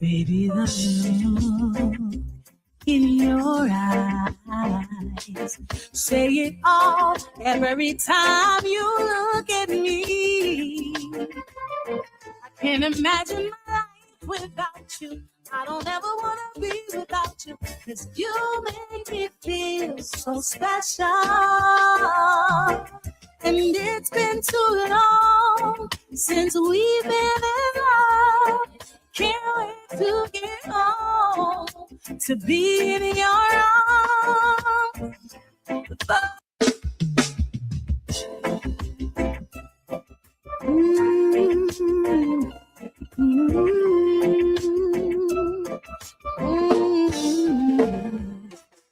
Baby, the look in your eyes, say it all every time you look at me. I can't imagine my life without you. I don't ever want to be without you, 'cause you make me feel so special. And it's been too long since we've been in love. Can't wait to get home, to be in your arms.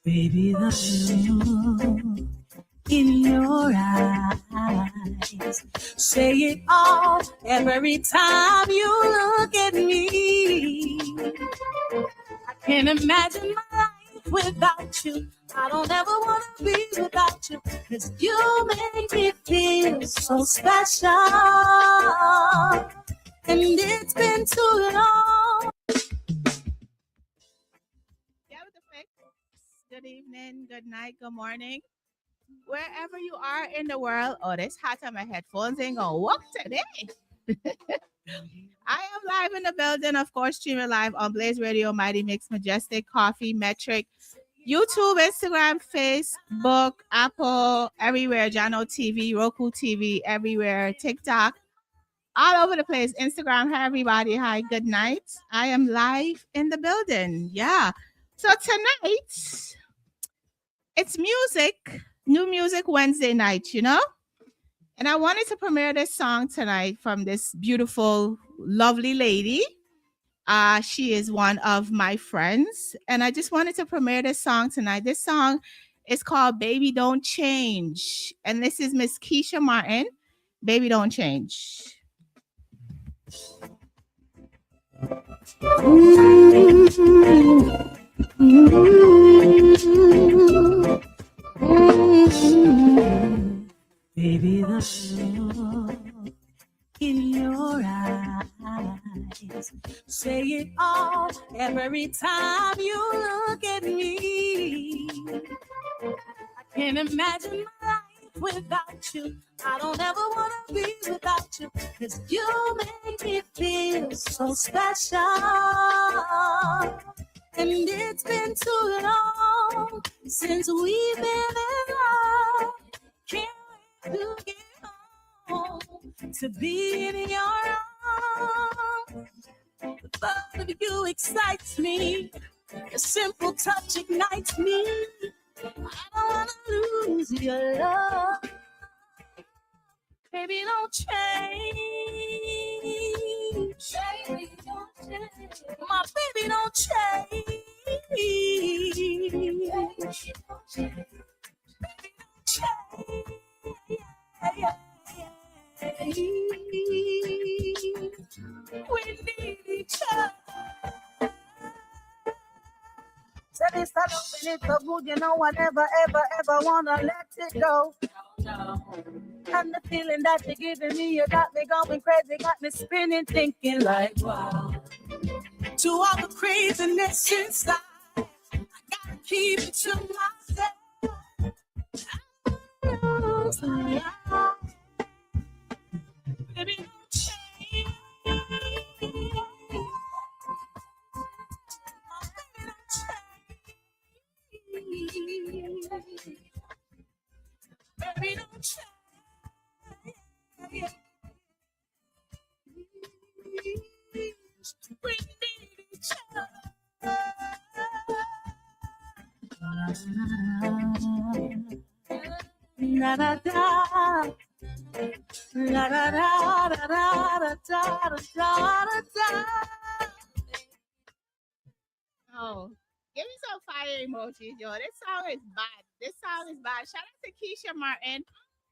Baby, the look in your eyes, say it all every time you look at me. I can't imagine my life without you. I don't ever want to be without you, 'cause you make me feel so special. And it's been too long. Good evening, good night, good morning. Wherever you are in the world, oh, this hot on my headphones ain't gonna work today. I am live in the building, of course, streaming live on Blaze Radio, Mighty Mix, Majestic, Coffee, Metric, YouTube, Instagram, Facebook, Apple, everywhere, Jano TV, Roku TV, everywhere, TikTok, all over the place. Instagram, hi everybody, hi, good night. I am live in the building, yeah. So tonight, it's music, new music Wednesday night, you know? And I wanted to premiere this song tonight from this beautiful, lovely lady. She is one of my friends. And I just wanted to premiere this song tonight. This song is called Baby Don't Change. And this is Miss Keisha Martin, Baby Don't Change. Baby, the look in your eyes, say it all every time you look at me. I can't imagine my life without you. I don't ever want to be without you, 'cause you make me feel so special. And it's been too long since we've been in love. Can't wait to get home, to be in your arms. The thought of you excites me. A simple touch ignites me. I don't want to lose your love. Baby, don't change. Baby, don't change. My baby, don't change. Baby, don't change. Baby, don't change. We need each other. So this I love it so good, you know I never, ever wanna let it go. No. And the feeling that you're giving me, you got me going crazy, got me spinning, thinking like, wow. To all the craziness inside, I gotta keep it to myself. Baby, don't change. Baby, don't change. We need each other. La da da, la da da da da da da da da. Oh, give me some fire emojis, yo. This song is bad. This song is bad. Shout out to Keisha Martin.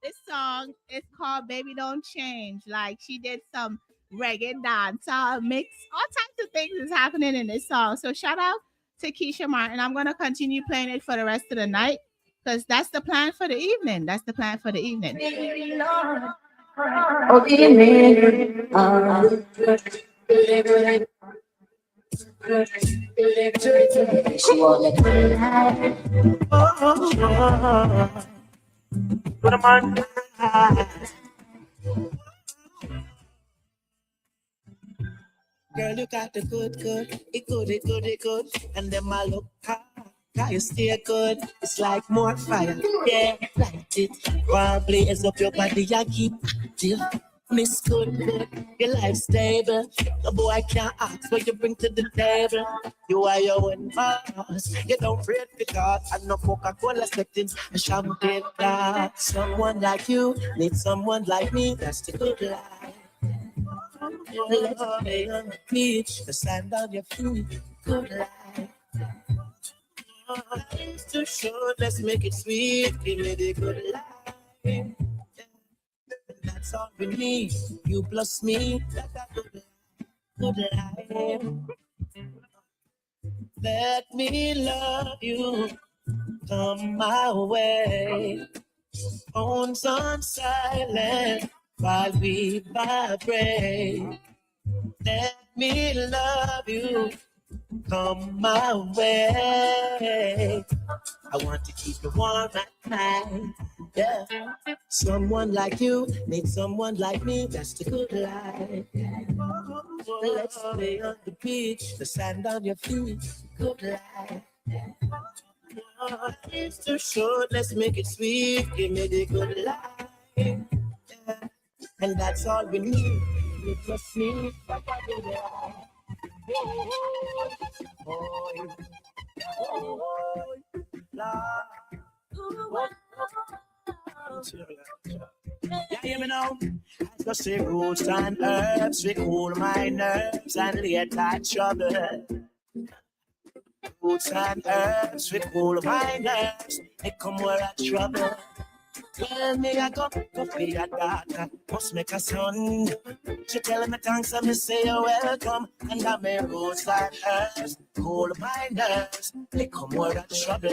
This song is called Baby Don't Change. Like, she did some reggae dance, mix, all types of things is happening in this song. So shout out to Keisha Martin. I'm going to continue playing it for the rest of the night because that's the plan for the evening. That's the plan for the evening. Baby, Lord, Oh, evening. She wanna cry. What am I? Girl, you got the good. It good. And then I look hot. Got you stay good. It's like more fire. Yeah, light it. One blaze up your body and keep active. Miss good. Your life stable. The boy can't ask what you bring to the table. You are your own boss. You don't read the God. And no Coca-Cola setting a champagne glass. Someone like you need someone like me. That's the good life. Let's play on the beach, the sand on your feet. Good life. It's too short, let's make it sweet. Give me the good life. And that's all we need. You plus me. That's a good life. Let me love you. Come my way. Phones on silent while we vibrate. Let me love you. Come my way. I want to keep you warm at night. Yeah. Someone like you needs someone like me. That's the good life. Let's play on the beach, the sand on your feet. Good life. It's too short, let's make it sweet. Give me the good life. Yeah. And that's all we need. You just need yeah, hear me now. I just say roots and herbs, we cool my nerves and late at trouble. Roots and herbs, we cool my nerves, they come where I trouble. Well, me I go be a daughter, must make a son. She tell me thanks and me say you're welcome. And I'm a roots like hers, cool my nerves, they come where I trouble.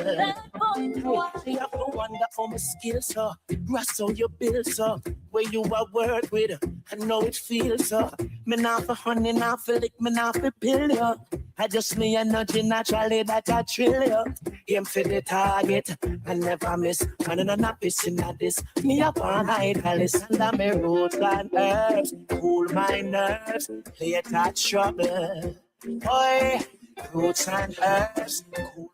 You have to wonder how my skills so, rust how you build so, where you are work with, I know it feels so. Me not for honey, not for lick, me not for pill you. I just me energy naturally that I thrill you. Aim for the target, I never miss. Man, I'm not pissing at this. Me up all night, I listen to me roots and herbs. Cool my nerves, lay that trouble. Boy, roots and herbs. Cool.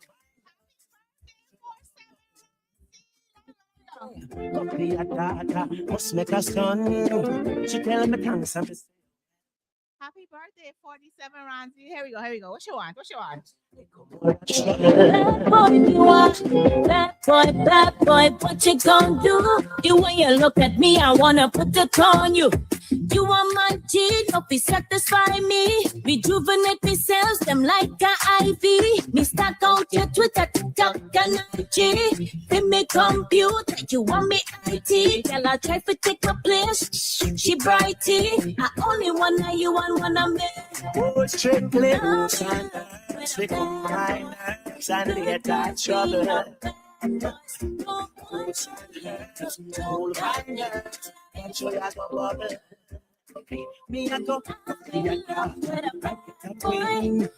Come be a daughter, must make a son. She tell me thanks and Happy birthday, 47 Ramsey. Here we go. What you want? Bad boy, what you gonna do? The way you look at me, I wanna put it on you. You are my G, don't be satisfy me. Rejuvenate me cells, them like a IV. Me start out your Twitter, TikTok, and IG. Then me computer, you want me IT. Girl, I try to take my place. She brighty. I only wanna you and wanna me. Oh, strictly roots and herbs, we come my nerves and late at trouble. Roots and herbs, cool my nerves, and show like a bubble. Me I go, me I go, a queen.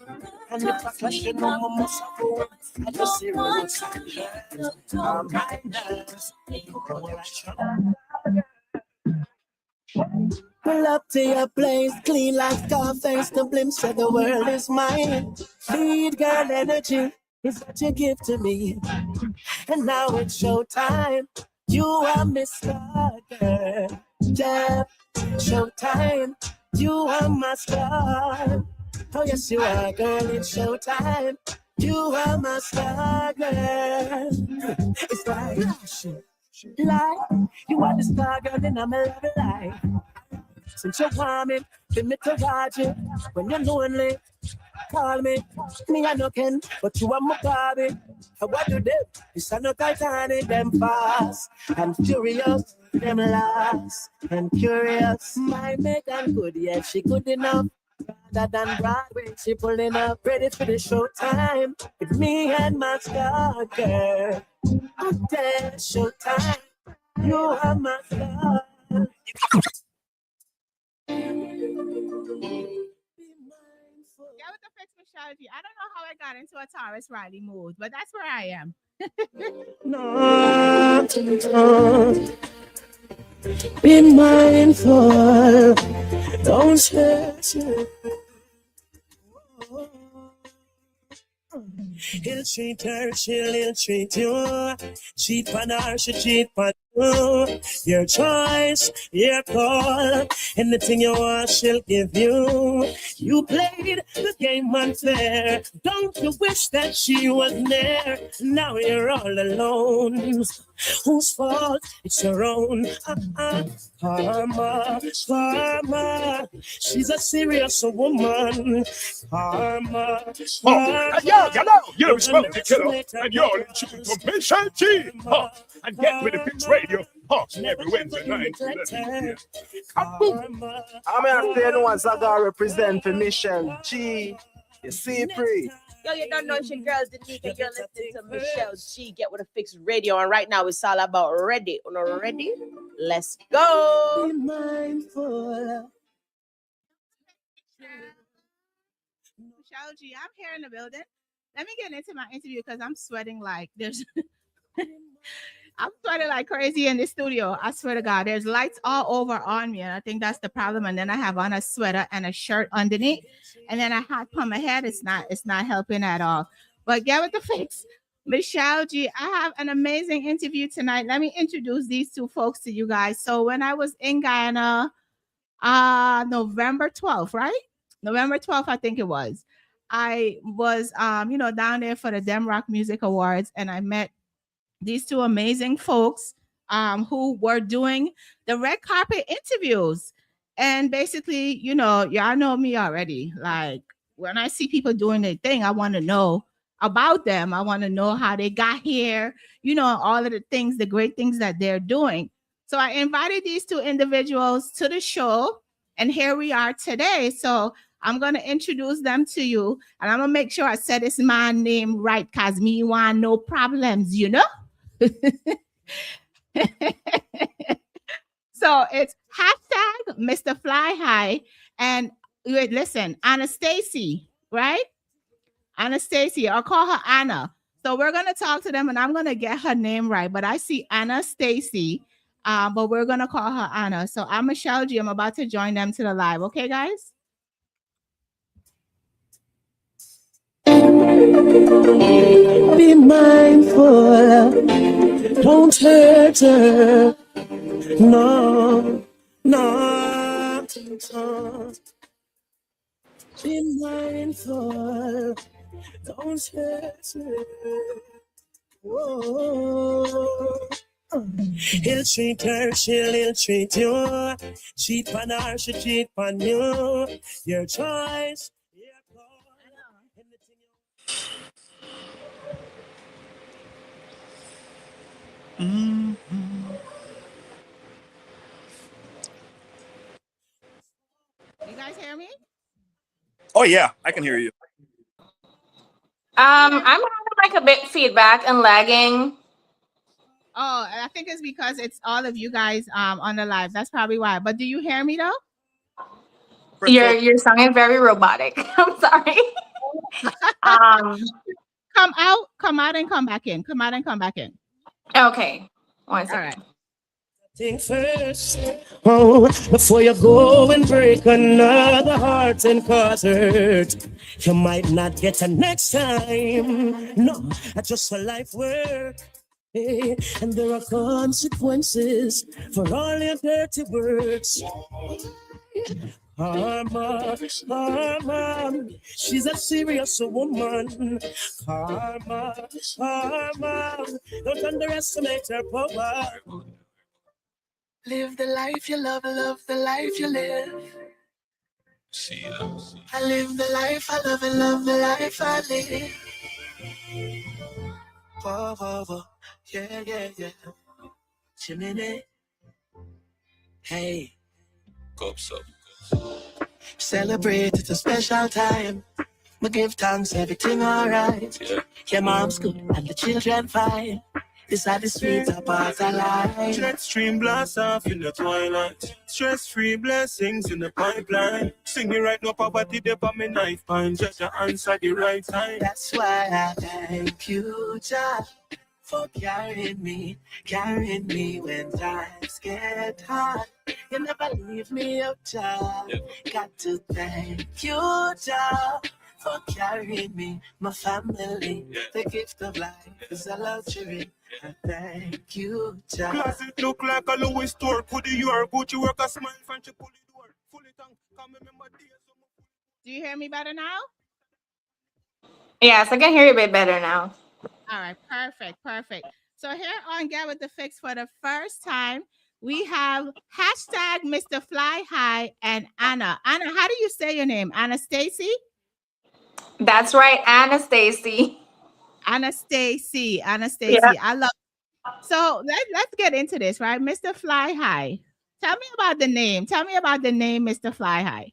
And if I flash you know my muscle, I just see roots and herbs, calm my nerves, come where I trouble. Pull up to your place, clean like Scarface, the blimp said the world is mine. Feed girl energy is what you give to me. And now it's showtime. You are Mr. Girl. Yeah, showtime. You are my star. Oh yes, you are, girl, it's showtime. You are my star, girl. It's like, you are the star, girl, and I'm a love life. Since you're warming, give me to watch it. When you're lonely, call me. Me I no can, but you are my Barbie. How what you do? It's a no Titanic, them fast and furious, them last and curious. My Megan good, yeah, she good enough. Rather than Broadway, she pulling up, ready for the showtime. With me and my star girl. Showtime. You are my star. Yeah, with the fix Michelleg. I don't know how I got into a Taurus Riley mood, but that's where I am. No, be mindful, don't stress it. He'll treat her, she'll treat you. Cheat on her, she cheat on you. Your choice, your call. Anything you want, she'll give you. You played the game unfair. Don't you wish that she was there? Now you're all alone. Whose fault? It's your own. Karma, karma. She's a serious woman. Karma, karma. You're Smokey Killer, and you're in tune to Michelleg, and Get With It Fix Radio, every Wednesday night. I'm here to once I got represent for Michelleg. You see, free. Yo, you don't know it's your girl Danica. You're listening to Michelleg, Get With It Fix Radio, and right now it's all about ready. Uno ready? Let's go. Be mindful. Michelleg, I'm here in the building. Let me get into my interview because I'm sweating like there's I'm sweating like crazy in the studio. I swear to God, there's lights all over on me, and I think that's the problem. And then I have on a sweater and a shirt underneath, and then a hat on my head. It's not helping at all. But get with the fix. Michelleg, I have an amazing interview tonight. Let me introduce these two folks to you guys. So when I was in Guyana, November 12th, right? November 12th, I think it was. I was, down there for the Dem Rock Music Awards, and I met these two amazing folks who were doing the red carpet interviews. And basically, y'all know me already. Like, when I see people doing their thing, I want to know about them. I want to know how they got here, all of the things, the great things that they're doing. So I invited these two individuals to the show, and here we are today. So I'm going to introduce them to you, and I'm going to make sure I said this man name right, because me want no problems, So it's hashtag Mr. Fly High, and wait, listen, Anastasia, right? Anastasia, I'll call her Anna. So we're going to talk to them, and I'm going to get her name right, but I see Anastasia, but we're going to call her Anna. So I'm Michelleg. I'm about to join them to the live. Okay, guys? Be mindful, don't hurt her. No. Be mindful, don't hurt her. Whoa. He'll treat her, she'll treat you. Cheat on her, she cheat on you. Your choice. You guys hear me? Oh yeah, I can hear you. I'm having like a bit feedback and lagging. Oh, I think it's because it's all of you guys on the live. That's probably why. But do you hear me though? You're sounding very robotic. I'm sorry. Come out and come back in. Come out and come back in. Okay. 1 second. All right. Think first, before you go and break another heart and cause hurt. You might not get a next time. No, that's just how life works. Hey, and there are consequences for all your dirty words. Karma, she's a serious woman. Karma, don't underestimate her power. Live the life you love the life you live. I live the life I love and love the life I live. Whoa. Yeah. Chimney. Hey. Cups up. Celebrate, it's a special time. We give thanks, everything alright. Yeah, mom's good and the children fine. This are the sweeter part of life. Jet stream blast off in the twilight. Stress-free blessings in the pipeline. Sing me right now, poverty dip on me knife pine. Just to answer the right time. That's why I thank you, Jah, for carrying me when times get hard. You never leave me up, Jah. Got to thank you, Jah, for carrying me, my family. The gift of life is a luxury. I thank you, Jah. Class it look like a Louis store. Put the your Gucci work a smile from she pull the door. Full it and come remember days. Do you hear me better now? Yes, I can hear you a bit better now. All right, perfect. So here on Get With The Fix for the first time, we have hashtag Mr. Fly High and Anna. Anna, how do you say your name? Anastacy? That's right, Anna Stacy. Anastacy. Yeah. I love it. So let's get into this, right? Mr. Fly High. Tell me about the name. Tell me about the name Mr. Fly High.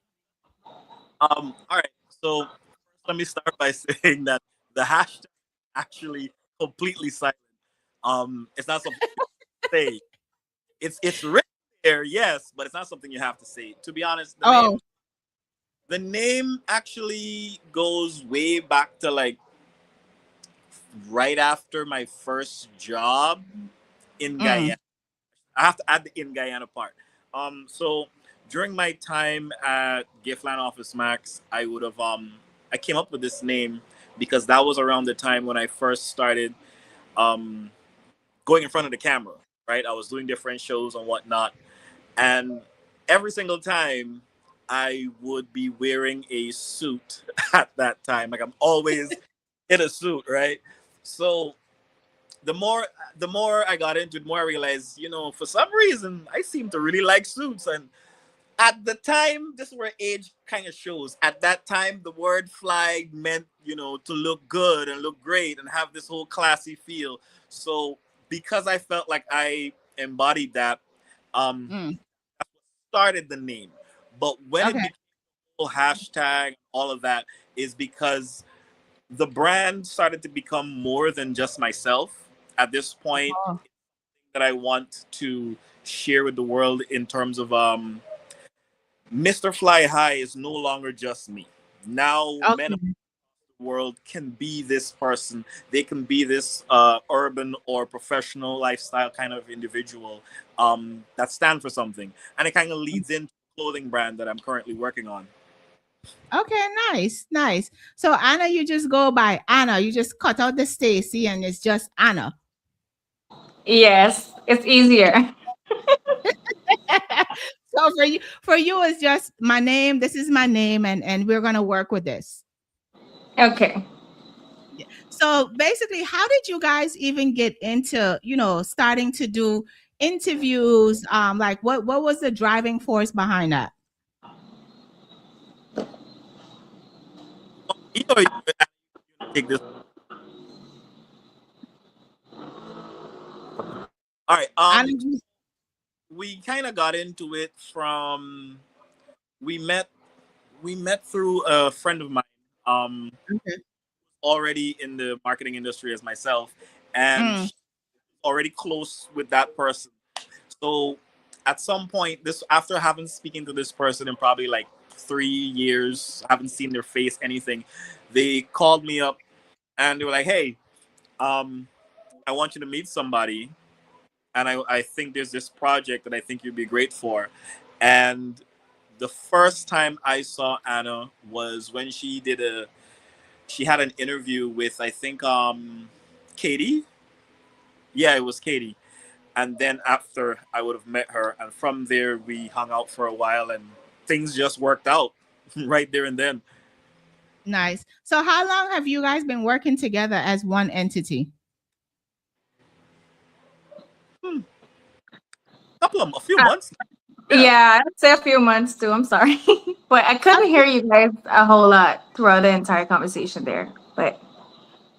All right. So let me start by saying that the hashtag is actually completely silent. It's not something you say. It's written there, yes, but it's not something you have to say. To be honest, the name actually goes way back to like right after my first job in Guyana. I have to add the in Guyana part. So during my time at Giftland Office Max, I would have I came up with this name because that was around the time when I first started going in front of the camera, right? I was doing different shows and whatnot. And every single time I would be wearing a suit at that time. Like I'm always in a suit, right? So the more I got into it, the more I realized, you know, for some reason, I seem to really like suits. And at the time, this is where age kind of shows. At that time, the word fly meant, you know, to look good and look great and have this whole classy feel. So because I felt like I embodied that, started the name. But when it became a hashtag, all of that is because the brand started to become more than just myself. At this point, that I want to share with the world in terms of Mr. Fly High is no longer just me. Now men of the world can be this person. They can be this urban or professional lifestyle kind of individual that stand for something. And it kind of leads into the clothing brand that I'm currently working on. Okay, nice. So Anna, you just go by Anna. You just cut out the Stacy and it's just Anna. Yes, it's easier. So for you, it's just my name. This is my name, and we're gonna work with this. Okay. So basically, how did you guys even get into, you know, starting to do interviews? Like what was the driving force behind that? Take this. All right. We kind of got into it from we met through a friend of mine. Already in the marketing industry as myself, and already close with that person. So at some point, this after having speaking to this person in probably like 3 years, I haven't seen their face, anything. They called me up and they were like, "Hey, I want you to meet somebody, and I think there's this project that I think you'd be great for." And the first time I saw Anna was when she had an interview with, I think, Katie. Yeah, it was Katie. And then after I would have met her, and from there we hung out for a while, and things just worked out right there and then. Nice. So how long have you guys been working together as one entity? A few months. Yeah, I'd say a few months too. I'm sorry. But I couldn't hear you guys a whole lot throughout the entire conversation there. But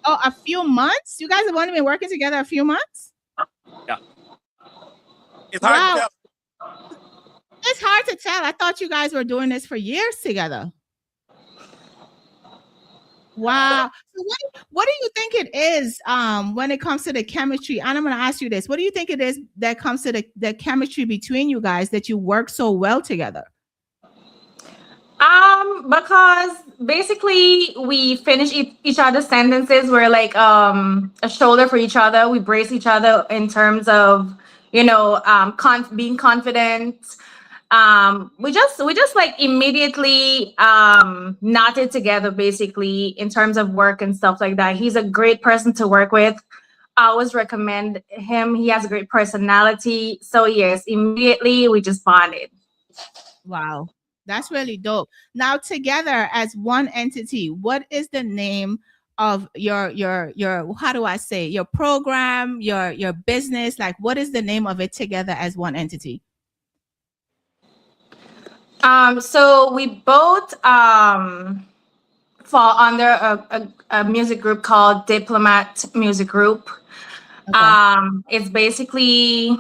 a few months? You guys have only been working together a few months? Yeah. It's hard to tell. It's hard to tell. I thought you guys were doing this for years together. Wow. So what do you think it is when it comes to the chemistry? And I'm going to ask you this. What do you think it is that comes to the chemistry between you guys that you work so well together? Because basically we finish each other's sentences. We're like a shoulder for each other. We brace each other in terms of, being confident. We just like immediately knotted together basically in terms of work and stuff like that. He's a great person to work with. I always recommend him. He has a great personality. So yes, immediately we just bonded. Wow. That's really dope. Now together as one entity, what is the name of your how do I say, your program, your business? Like what is the name of it together as one entity? So we both fall under a music group called Diplomat Music Group. Okay. It's basically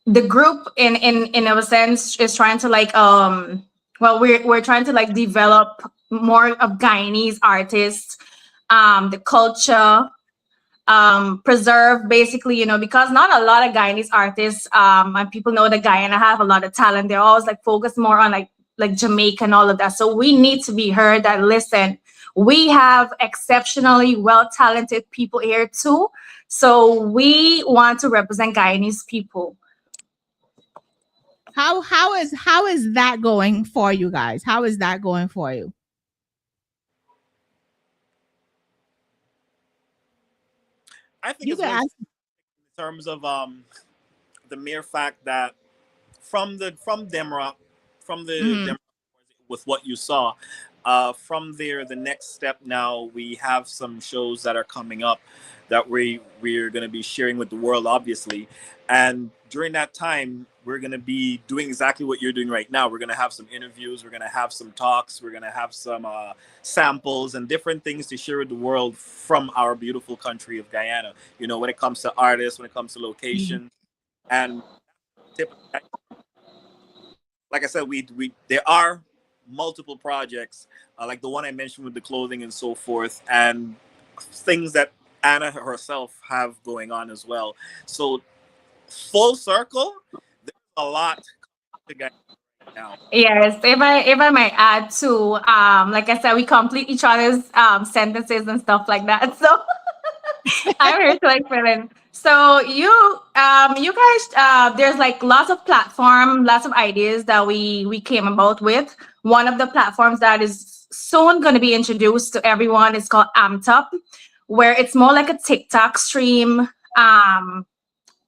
the group in a sense is trying to like we're trying to like develop more of Guyanese artists, the culture, preserve basically, because not a lot of Guyanese artists and people know that Guyana have a lot of talent. They're always like focused more on like Jamaica and all of that. So we need to be heard that listen, we have exceptionally well talented people here too. So we want to represent Guyanese people. How is that going for you guys? How is that going for you? I think it's in terms of the mere fact that from Demrock, with what you saw, from there, the next step now, we have some shows that are coming up that we're going to be sharing with the world, obviously. And during that time, we're going to be doing exactly what you're doing right now. We're going to have some interviews. We're going to have some talks. We're going to have some samples and different things to share with the world from our beautiful country of Guyana. When it comes to artists, when it comes to location. And like I said, there are multiple projects, like the one I mentioned with the clothing and so forth, and things that Anna herself have going on as well. So full circle, there's a lot to get now. Yes, if I might add too, like I said, we complete each other's sentences and stuff like that. So I'm here to like fill in. So you guys, there's like lots of platform, lots of ideas that we came about with. One of the platforms that is soon going to be introduced to everyone is called Amped, where it's more like a TikTok stream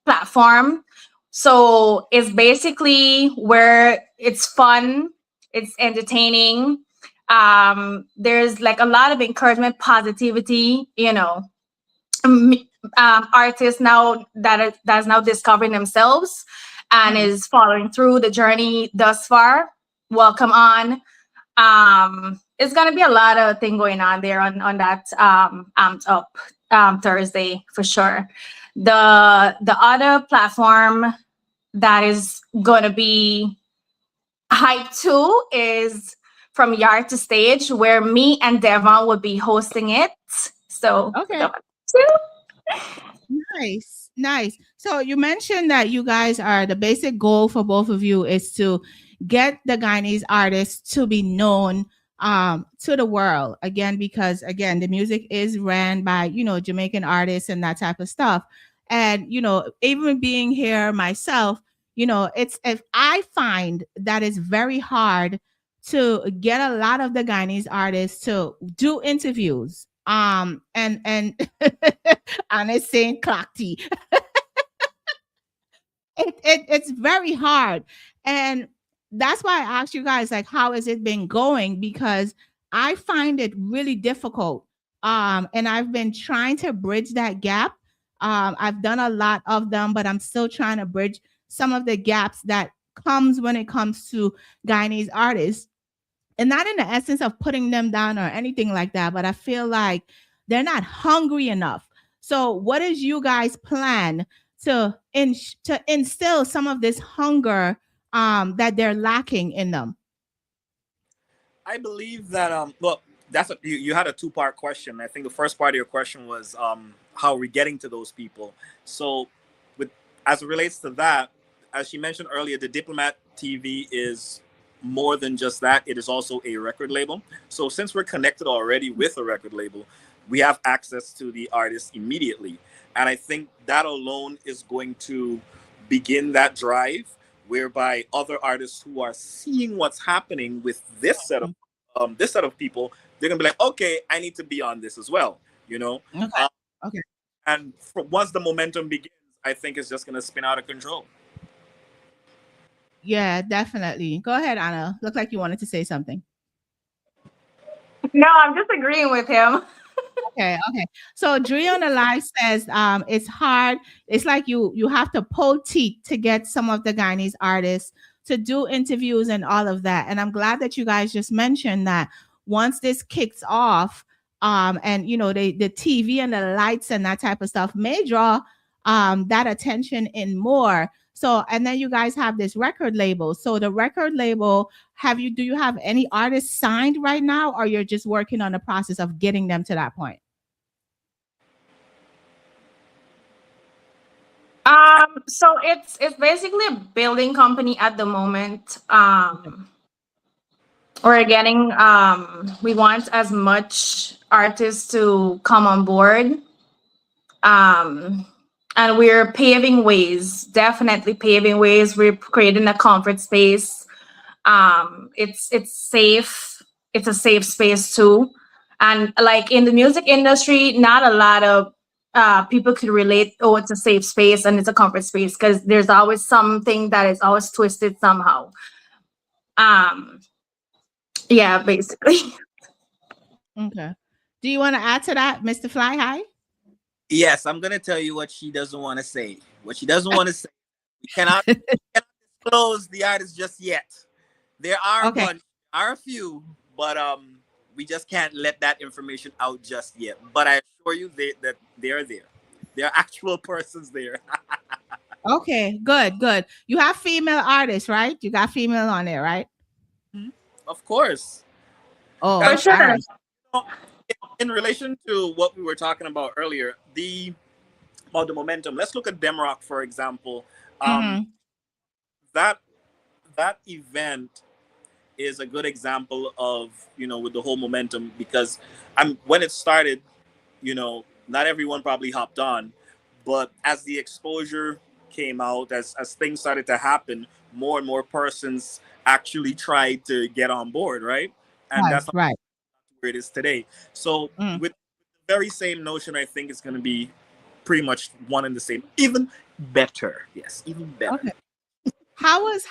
platform. So it's basically where it's fun, it's entertaining. There's like a lot of encouragement, positivity, artists now that's now discovering themselves and is following through the journey thus far. Welcome on. It's gonna be a lot of thing going on there on that Amped Up Thursday for sure. The other platform that is gonna be hype too is From Yard to Stage, where me and Devon will be hosting it. So okay. Nice. So you mentioned that you guys are, the basic goal for both of you is to get the Guyanese artists to be known to the world again, because again, the music is ran by, Jamaican artists and that type of stuff. And, even being here myself, if I find that it's very hard to get a lot of the Guyanese artists to do interviews. And it's saying clock tea. It's very hard. And that's why I asked you guys, like, how has it been going? Because I find it really difficult. And I've been trying to bridge that gap. I've done a lot of them, but I'm still trying to bridge some of the gaps that comes when it comes to Guyanese artists. And not in the essence of putting them down or anything like that, but I feel like they're not hungry enough. So what is you guys' plan to instill some of this hunger that they're lacking in them? I believe that you had a two-part question. I think the first part of your question was how are we getting to those people. So with as it relates to that, as she mentioned earlier, the Diplomat TV is more than just that. It is also a record label. So since we're connected already with a record label, we have access to the artist immediately. And I think that alone is going to begin that drive whereby other artists who are seeing what's happening with this set of people, they're gonna be like, okay, I need to be on this as well, you know. Okay. Okay. And once the momentum begins, I think it's just gonna spin out of control. Yeah, definitely. Go ahead, Anna. Look like you wanted to say something. No, I'm just agreeing with him. Okay. So Dre on the live says it's hard. It's like you have to pull teeth to get some of the Guyanese artists to do interviews and all of that. And I'm glad that you guys just mentioned that once this kicks off, and you know, the TV and the lights and that type of stuff may draw that attention in more. So, and then you guys have this record label. So the record label, do you have any artists signed right now, or you're just working on the process of getting them to that point? So it's basically a building company at the moment. We're getting we want as much artists to come on board. And we're paving ways, definitely paving ways. We're creating a comfort space. It's safe. It's a safe space too. And like in the music industry, not a lot of people could relate, oh, it's a safe space and it's a comfort space, because there's always something that is always twisted somehow. Yeah, basically. Okay. Do you want to add to that, Mr. Fly High? Yes, I'm gonna tell you what she doesn't want to say. What she doesn't want to say. We cannot disclose the artist just yet. There are a few, but we just can't let that information out just yet. But I assure you that they're there. There are actual persons there. Okay, good. You have female artists, right? You got female on there, right? Of course. Oh, for sure. right. In relation to what we were talking about earlier, about the momentum. Let's look at Demrock, for example. That event is a good example of, with the whole momentum, because when it started, not everyone probably hopped on, but as the exposure came out, as things started to happen, more and more persons actually tried to get on board, right? And that's right where it is today. So with the very same notion, I think it's going to be pretty much one and the same, even better. Yes, even better. Okay. How was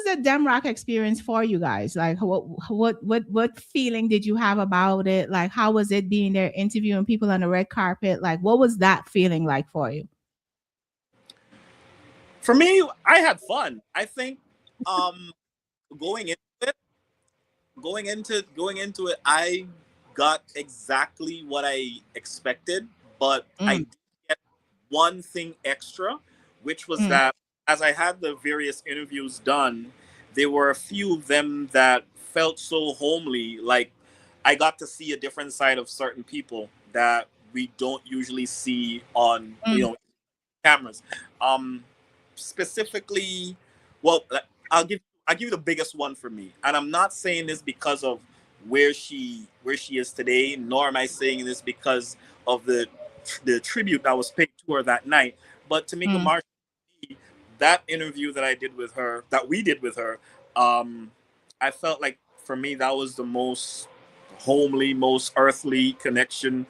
the Demrock experience for you guys? Like, what feeling did you have about it? Like, how was it being there interviewing people on the red carpet? Like, what was that feeling like for you? For me, I had fun. I think going into it, I got exactly what I expected, but I did get one thing extra, which was that as I had the various interviews done, there were a few of them that felt so homely. Like I got to see a different side of certain people that we don't usually see on cameras. Specifically, well, I'll give you the biggest one for me, and I'm not saying this because of where she is today, nor am I saying this because of the tribute that was paid to her that night. But Tamika Marshall, that interview that we did with her, I felt like for me that was the most homely, most earthly connection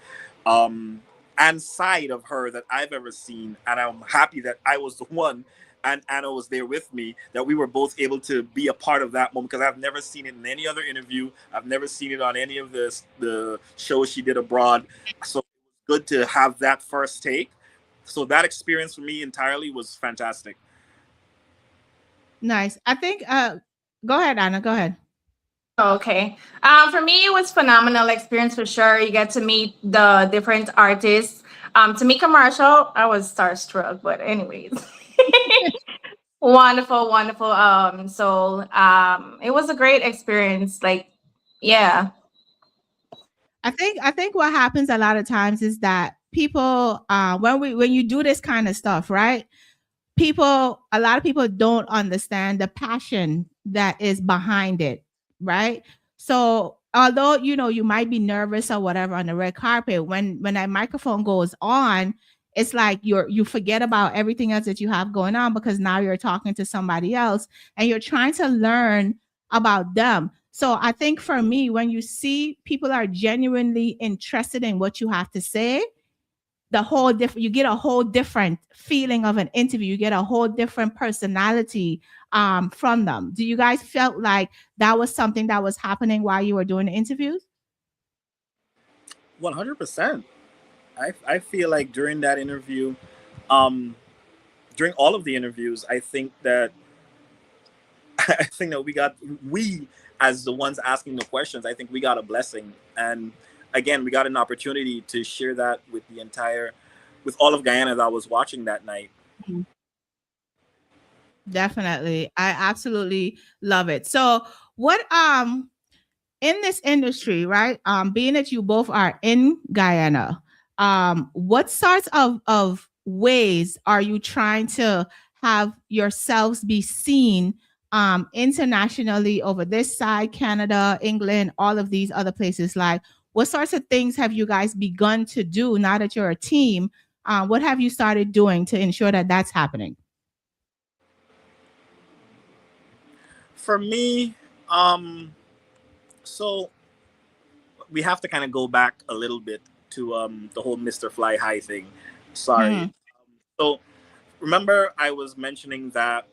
and side of her that I've ever seen. And I'm happy that I was the one and Anna was there with me, that we were both able to be a part of that moment, because I've never seen it in any other interview. I've never seen it on any of the shows she did abroad. So it was good to have that first take. So that experience for me entirely was fantastic. Nice. I think, go ahead, Anna, go ahead. Okay. For me, it was phenomenal experience for sure. You get to meet the different artists. Tamika Marshall, I was starstruck, but anyways, wonderful soul. It was a great experience. Like, yeah. I think what happens a lot of times is that people when you do this kind of stuff, right? A lot of people don't understand the passion that is behind it, right? So although you might be nervous or whatever on the red carpet, when that microphone goes on, it's like you forget about everything else that you have going on, because now you're talking to somebody else and you're trying to learn about them. So I think for me, when you see people are genuinely interested in what you have to say, you get a whole different feeling of an interview. You get a whole different personality from them. Do you guys felt like that was something that was happening while you were doing the interviews? 100%. I feel like during that interview, um, during all of the interviews, I think that we as the ones asking the questions, I think we got a blessing, and again, we got an opportunity to share that with with all of Guyana that was watching that night. Mhm. Definitely, I absolutely love it. So, what in this industry, right? Being that you both are in Guyana, what sorts of ways are you trying to have yourselves be seen internationally over this side, Canada, England, all of these other places? Like, what sorts of things have you guys begun to do now that you're a team? What have you started doing to ensure that that's happening? For me, so we have to kind of go back a little bit to the whole Mr. Fly High thing. Sorry. Mhm. So remember, I was mentioning that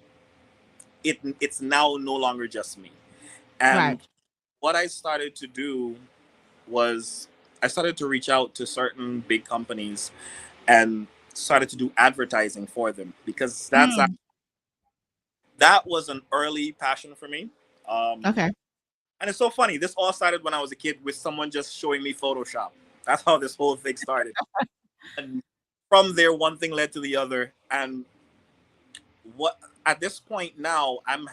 it's now no longer just me, and Right. what I started to do was I started to reach out to certain big companies and started to do advertising for them, because Mm. that was an early passion for me. Um, Okay. and it's so funny. This all started when I was a kid with someone just showing me Photoshop. That's how this whole thing started. And from there, one thing led to the other. And what at this point now, I'm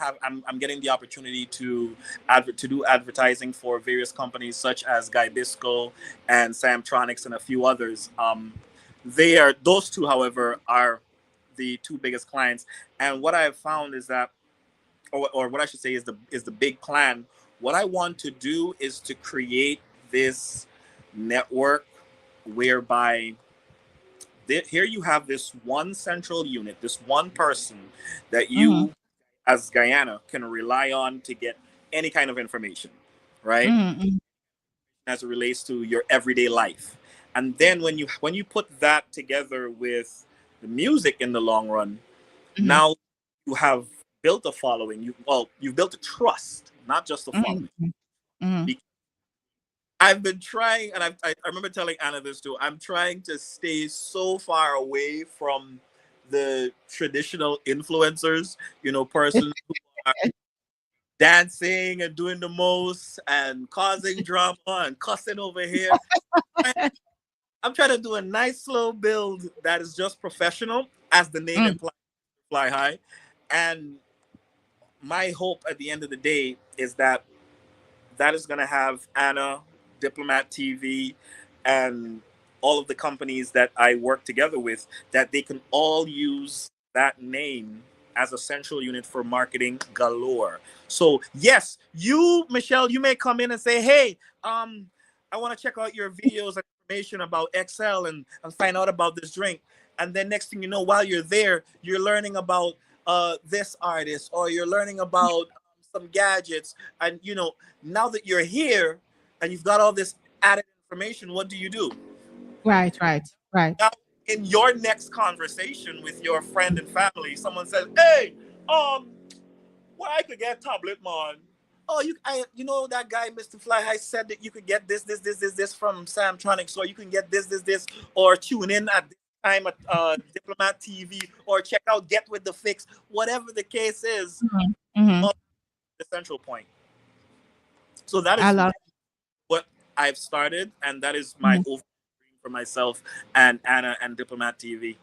getting the opportunity to do advertising for various companies such as Guy Bisco and Samtronics and a few others. Those two, however, are the two biggest clients. And what I have found is that, or what I should say is the big plan. What I want to do is to create this network whereby here you have this one central unit, this one person that Mhm. you as Guyana can rely on to get any kind of information, right? Mhm. As it relates to your everyday life. And then when you put that together with the music in the long run, Mhm. now you have built a following. You've built a trust, not just a Mhm. following. Mhm. I've been trying, and I remember telling Anna this too. I'm trying to stay so far away from the traditional influencers, persons who are dancing and doing the most and causing drama and cussing over here. I'm trying to do a nice slow build that is just professional, as the name Mm. implies, Fly High. And my hope at the end of the day is that is going to have Anna, Diplomat TV, and all of the companies that I work together with, that they can all use that name as a central unit for marketing galore. So yes, Michelle, you may come in and say, hey, I want to check out your videos and information about XL and find out about this drink. And then next thing you know, while you're there, you're learning about this artist, or you're learning about some gadgets. And now that you're here and you've got all this added information, what do? Right, right, right. Now, in your next conversation with your friend and family, someone says, hey, well, I could get tablet, man. Oh, you know that guy, Mr. Fly High, said that you could get this from Samtronics, or you can get this, or tune in at this time at Diplomat TV, or check out Get With The Fix. Whatever the case is, Mhm. Mhm. all the central point. So that I is love. what I've started, and that is my Mhm. overall dream for myself and Anna and Diplomat TV.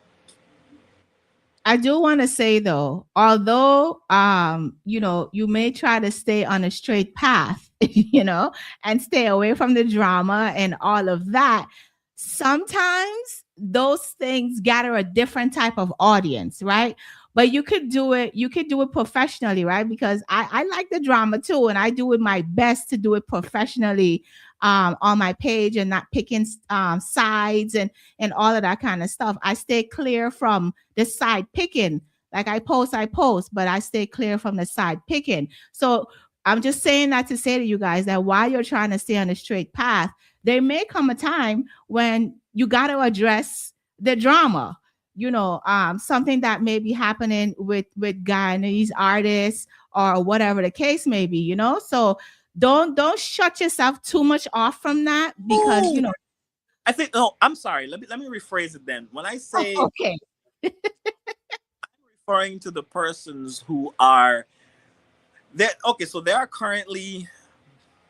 I do want to say though, although you know, you may try to stay on a straight path, you know, and stay away from the drama and all of that, sometimes those things gather a different type of audience, right? But you could do it professionally, right? Because I like the drama too, and I do it my best to do it professionally on my page and not picking sides and all of that kind of stuff. I stay clear from the side picking. Like I post, but I stay clear from the side picking. So I'm just saying that to say to you guys that while you're trying to stay on a straight path, there may come a time when you got to address the drama. You know, something that may be happening with Guyanese artists or whatever the case may be. You know, so don't shut yourself too much off from that because you know. I think. Oh, I'm sorry. Let me rephrase it then. When I say Okay. I'm referring to the persons who are there. Okay, so there are currently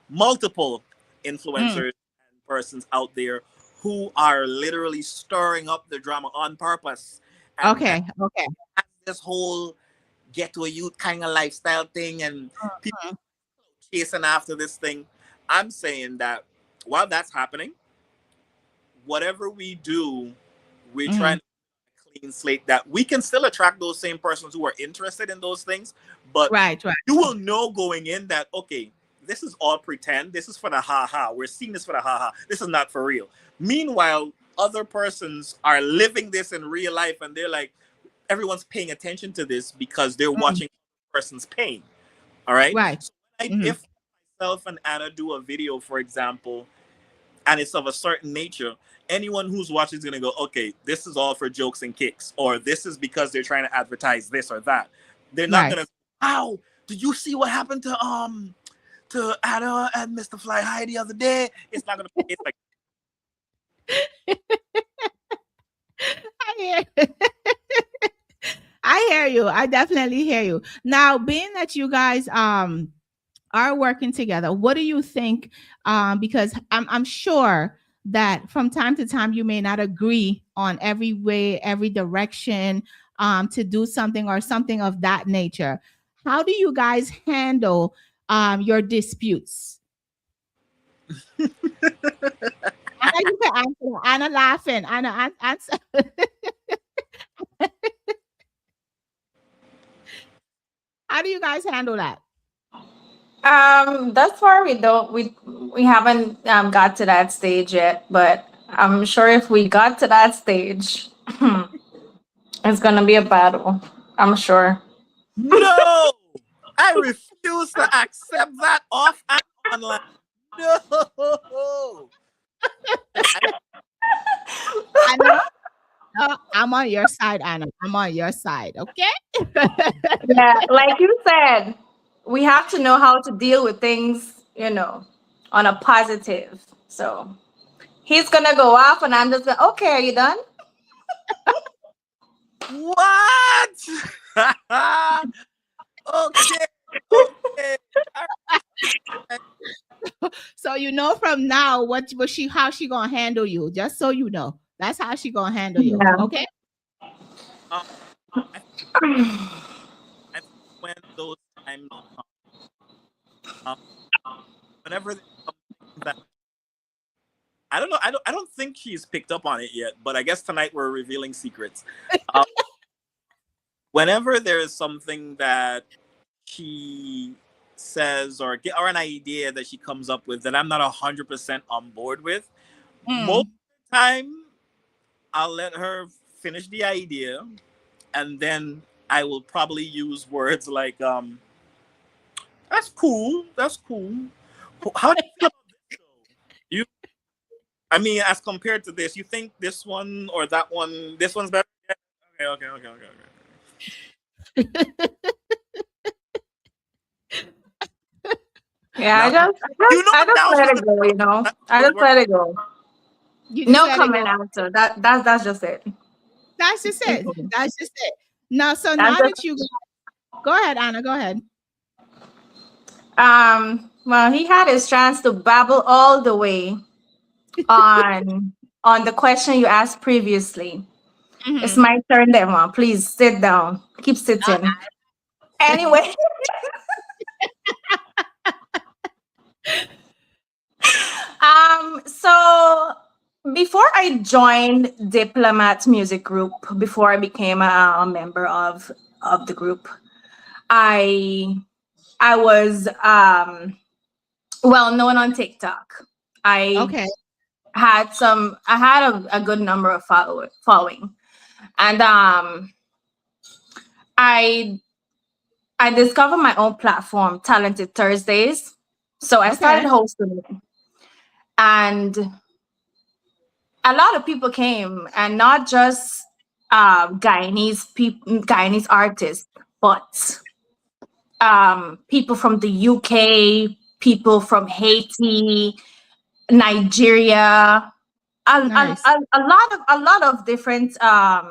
multiple influencers and persons out there who are literally stirring up the drama on purpose. And, Okay. this whole ghetto youth kind of lifestyle thing and people chasing after this thing. I'm saying that while that's happening, whatever we do, we're trying to clean slate that we can still attract those same persons who are interested in those things, but right. You will know going in that, okay, this is all pretend. This is for the ha-ha. We're seeing this for the ha-ha. This is not for real. Meanwhile, other persons are living this in real life and they're like, everyone's paying attention to this because they're watching the person's pain. All right? Right. So if myself and Anna do a video, for example, and it's of a certain nature, anyone who's watching is going to go, okay, this is all for jokes and kicks, or this is because they're trying to advertise this or that. They're not going to, wow, did you see what happened to Anna and Mr. Fly High the other day? It's not going to be like I hear you. I definitely hear you. Now, being that you guys are working together, what do you think? Because I'm sure that from time to time you may not agree on every way, every direction to do something or something of that nature. How do you guys handle your disputes? Anna, you can answer. Anna laughing. Anna, answer. How do you guys handle that? Thus far we haven't got to that stage yet, but I'm sure if we got to that stage, it's gonna be a battle. I'm sure. No, I refuse to accept that off and online. No. Anna, I'm on your side, Anna. I'm on your side, okay? Yeah, like you said, we have to know how to deal with things, you know, on a positive. So he's gonna go off, and I'm just gonna, okay, are you done? What? Okay. So you know from now how she gonna handle you, just so you know. That's how she gonna handle you. Yeah. Okay. When those times come, whenever that, I don't know. I don't think she's picked up on it yet, but I guess tonight we're revealing secrets. Whenever there is something that she says or an idea that she comes up with that I'm not 100% on board with, most of the time I'll let her finish the idea, and then I will probably use words like that's cool. How do you feel about this though? I mean, as compared to this, you think this one or that one, this one's better? Okay. Yeah, Now, I just let it go, you know. I just let it go. No comment answer. That's just it. That's just it. That's just it. Now, so now that you go ahead, Anna, go ahead. Well, he had his chance to babble all the way on the question you asked previously. It's my turn, Devon. Please sit down. Keep sitting. Anyway. So before I joined Diplomat Music Group, before I became a member of the group, I was well known on TikTok. I had a good number of following, and I discovered my own platform, Talented Thursdays. So I started hosting it, and a lot of people came, and not just Guyanese artists, but people from the UK, people from Haiti, Nigeria, a lot of different part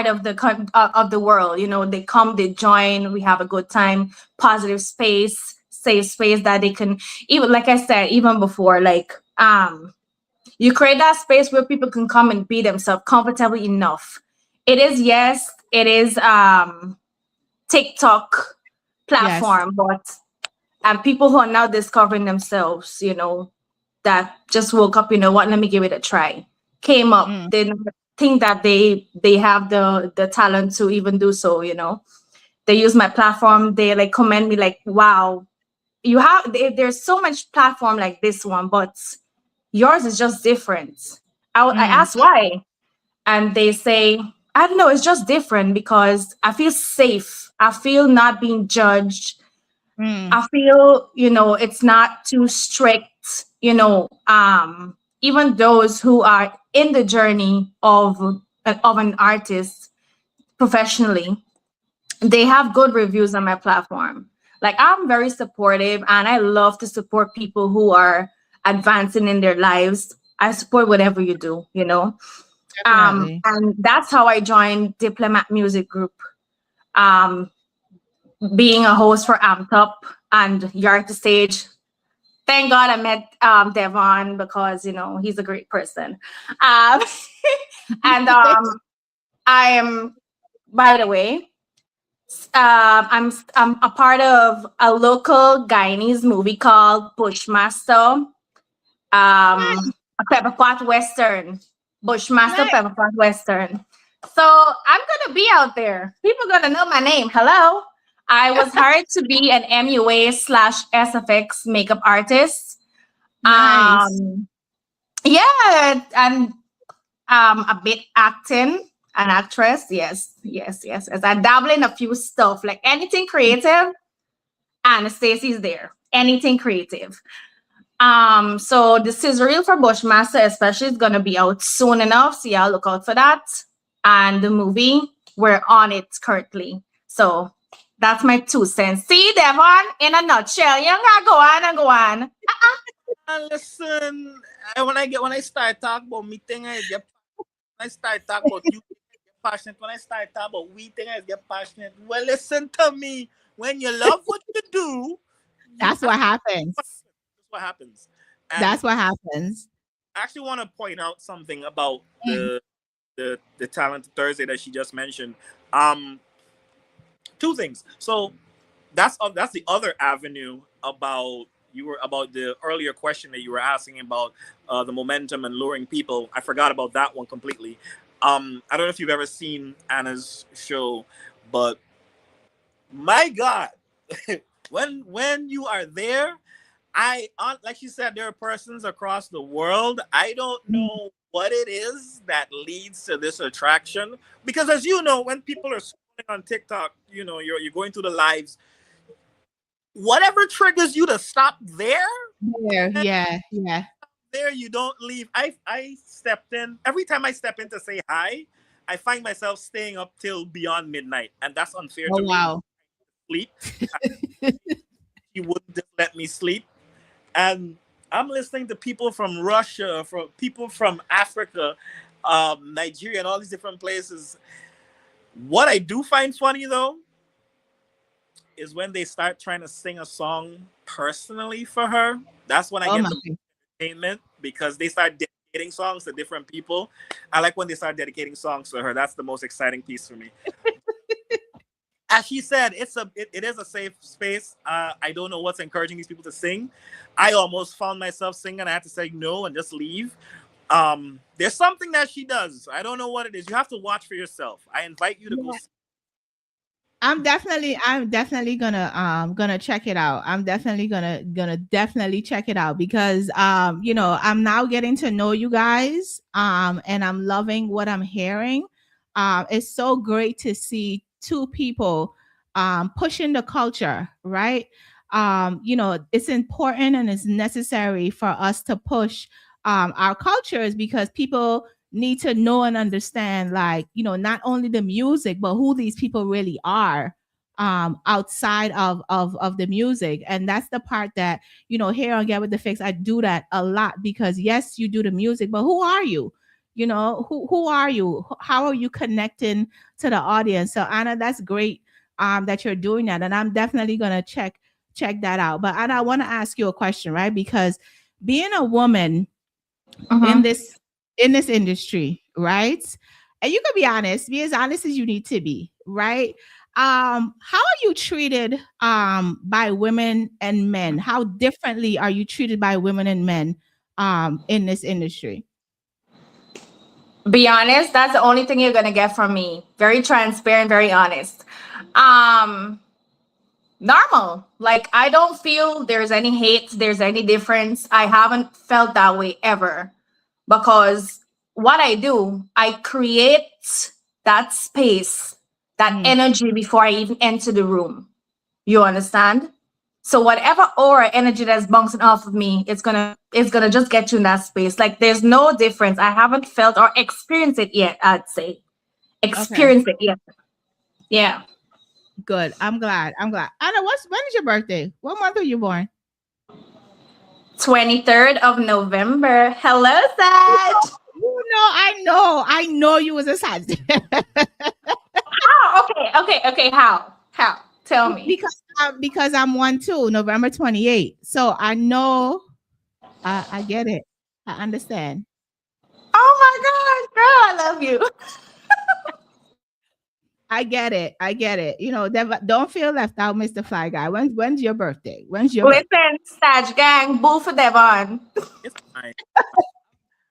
of the world. You know, they come, they join, we have a good time, positive space, safe space that they can, even like I said, even before, like you create that space where people can come and be themselves comfortably enough. It is, yes, it is TikTok platform, but and people who are now discovering themselves, you know, that just woke up, you know what, let me give it a try. Came up, they think that they have the talent to even do so, you know. They use my platform, they like commend me like, wow, you have there's so much platform like this one, but yours is just different. I asked why, and they say, I don't know, it's just different because I feel safe. I feel not being judged. I feel, you know, it's not too strict, you know, even those who are in the journey of an artist professionally, they have good reviews on my platform. Like, I'm very supportive, and I love to support people who are advancing in their lives. I support whatever you do, you know. And that's how I joined Diplomat Music Group. Being a host for Amped Up and Yard to Stage. Thank God I met Devon, because, you know, he's a great person. And I am, by the way, I'm a part of a local Guyanese movie called Bushmaster, a pepper pot western. Bushmaster pepper pot western. So I'm gonna be out there. People gonna know my name. Hello. I was hired to be an MUA/SFX makeup artist. Yeah, and a bit acting, an actress. Yes. As I dabble in a few stuff, like anything creative. Anastasia's there. Anything creative. So the sizzle for Bushmaster especially is gonna be out soon enough. So y'all look out for that. And the movie, we're on it currently. So that's my 2 cents. See, Devon, in a nutshell. You don't gotta go on and go on. And listen, when I start talking about me thing, I start talking about you, get passionate. When I start talking about we thing, I get passionate. Well, listen to me. When you love what you do, that's what happens. That's what happens. I actually want to point out something about the Talented Thursday that she just mentioned. 2 things. So that's the other avenue about the earlier question that you were asking about the momentum and luring people. I forgot about that one completely. I don't know if you've ever seen Anna's show, but my God, when you are there, like you said, there are persons across the world. I don't know what it is that leads to this attraction, because as you know, when people are scrolling on TikTok, you know, you're going through the lives. Whatever triggers you to stop there. Yeah. There, you don't leave. I stepped in. Every time I step in to say hi, I find myself staying up till beyond midnight, and that's unfair to me. Wow. Sleep. He wouldn't just let me sleep. And I'm listening to people from Russia, from people from Africa, Nigeria, and all these different places. What I do find funny, though, is when they start trying to sing a song personally for her. That's when I get the entertainment, because they start dedicating dedicating songs to different people. I like when they start dedicating songs to her. That's the most exciting piece for me. As she said, it is a safe space. I don't know what's encouraging these people to sing. I almost found myself singing. I had to say no and just leave. There's something that she does. I don't know what it is. You have to watch for yourself. I invite you to go see. I'm definitely gonna check it out. I'm definitely gonna definitely check it out because I'm now getting to know you guys and I'm loving what I'm hearing. It's so great to see two people pushing the culture, right? It's important and it's necessary for us to push our cultures because people need to know and understand, like, not only the music, but who these people really are outside of the music. And that's the part that, here on Get With The Fix, I do that a lot because yes, you do the music, but who are you? Who are you? How are you connecting to the audience? So Anna, that's great that you're doing that. And I'm definitely gonna check that out. But Anna, I want to ask you a question, right? Because being a woman in this industry, right? And you can be as honest as you need to be, right? How are you treated by women and men? How differently are you treated by women and men in this industry? Be honest, that's the only thing you're gonna get from me. Very transparent, very honest. Normal. Like, I don't feel there's any hate, there's any difference. I haven't felt that way ever. Because what I do, I create that space, that energy before I even enter the room. You understand? So whatever aura energy that's bouncing off of me, it's gonna just get you in that space. Like, there's no difference. I haven't felt or experienced it yet, I'd say. Experienced it yet. Yeah. Good. I'm glad. Anna, when is your birthday? What month are you born? 23rd of November. Hello, Sag. I know you was a Sag. Oh, okay. How? Tell me. Because I'm 1 too, November 28th. So I know, I get it. I understand. Oh my God, girl, I love you. I get it. Don't feel left out, Mr. Fly Guy. When's your birthday? Listen, Sag gang, boo for Devon. It's fine.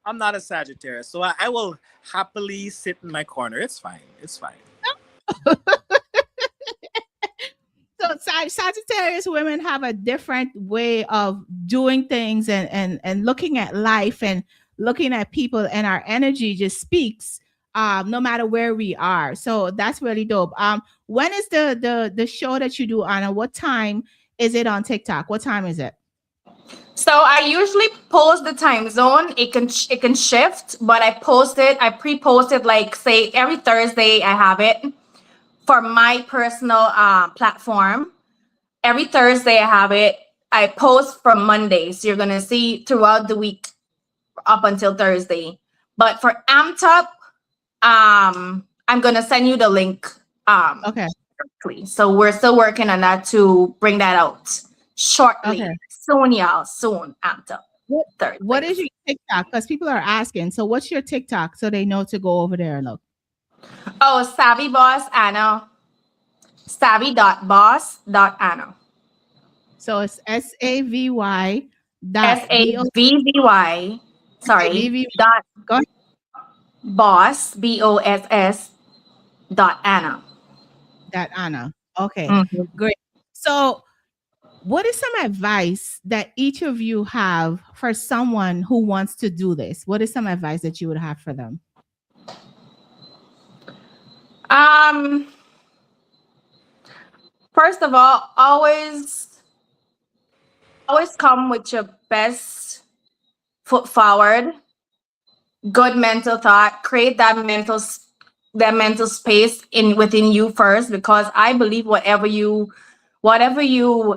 I'm not a Sagittarius, so I will happily sit in my corner. It's fine. So Sagittarius women have a different way of doing things and looking at life and looking at people, and our energy just speaks no matter where we are. So that's really dope. When is the show that you do, Anna? What time is it on TikTok? What time is it? So I usually post the time zone. It can shift, but I pre-post it, like, say every Thursday. I have it for my personal platform. Every Thursday I have it. I post from Monday, so you're gonna see throughout the week up until Thursday. But for Amped Up, I'm gonna send you the link. Okay. So we're still working on that to bring that out shortly. Okay. Soon, y'all. Soon. Amped Up. What is your TikTok? Because people are asking. So what's your TikTok so they know to go over there and look? Oh, Savvy Boss Anna. Savvy.boss.anna. So it's SAVY. SAVVY. Sorry. Go ahead. Boss BOSS. Anna. Anna. Okay. Great. So what is some advice that each of you have for someone who wants to do this? What is some advice that you would have for them? First of all, always come with your best foot forward. Good mental thought. Create that mental space within you first, because I believe whatever you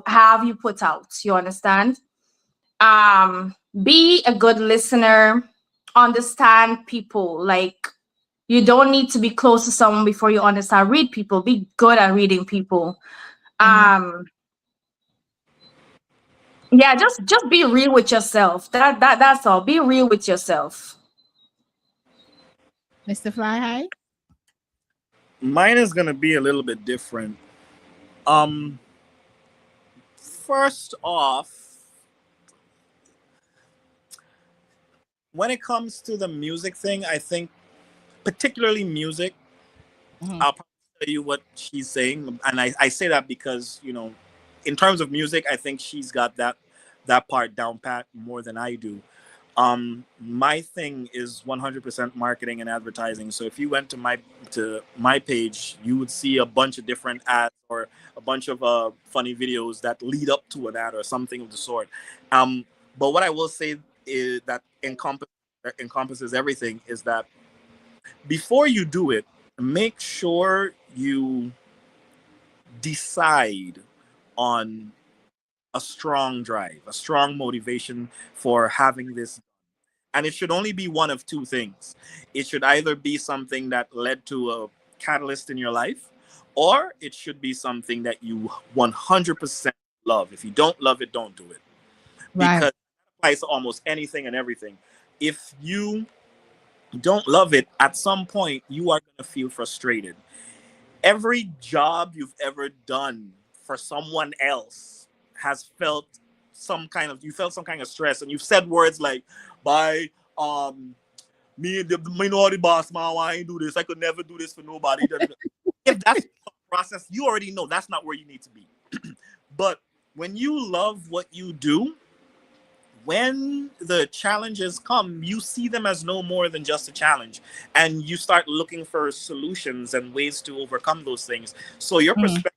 have, you put out. You understand? Be a good listener. Understand people. Like, you don't need to be close to someone before you understand. Read people. Be good at reading people. Yeah, just be real with yourself. That's all. Be real with yourself. Mr. Fly High? Mine is gonna be a little bit different. First off, when it comes to the music thing, I think particularly music, I'll probably tell you what she's saying, and I say that because in terms of music, I think she's got that part down pat more than I do. My thing is 100% marketing and advertising. So if you went to my page, you would see a bunch of different ads or a bunch of funny videos that lead up to an ad or something of the sort. But what I will say is that encompasses everything is that before you do it, make sure you decide on a strong drive, a strong motivation for having this. And it should only be one of two things. It should either be something that led to a catalyst in your life, or it should be something that you 100% love. If you don't love it, don't do it. Right. Because it applies to almost anything and everything. If you don't love it, at some point, you are going to feel frustrated. Every job you've ever done for someone else has felt some kind of stress, and you've said words like, "Bye, me and the minority boss man, I ain't do this. I could never do this for nobody." If that's the process, you already know that's not where you need to be. But when you love what you do, when the challenges come, you see them as no more than just a challenge, and you start looking for solutions and ways to overcome those things. So your perspective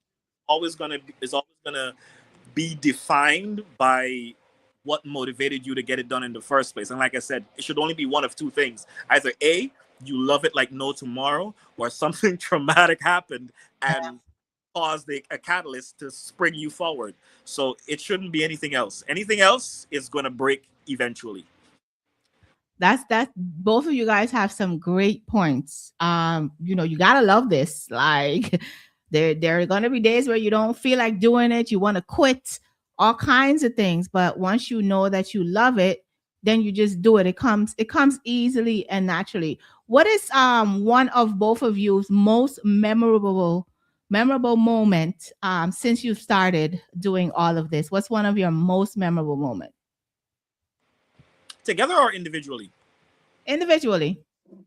is always gonna be defined by what motivated you to get it done in the first place. And like I said, it should only be one of two things: either A, you love it like no tomorrow, or something traumatic happened and caused a catalyst to spring you forward. So it shouldn't be anything else. Anything else is going to break eventually. That's both of you guys have some great points. You gotta love this. Like there are gonna be days where you don't feel like doing it, you want to quit, all kinds of things. But once you know that you love it, then you just do it. It comes easily and naturally. What is one of both of you's most memorable moment since you've started doing all of this? What's one of your most memorable moments? Together or individually? Individually.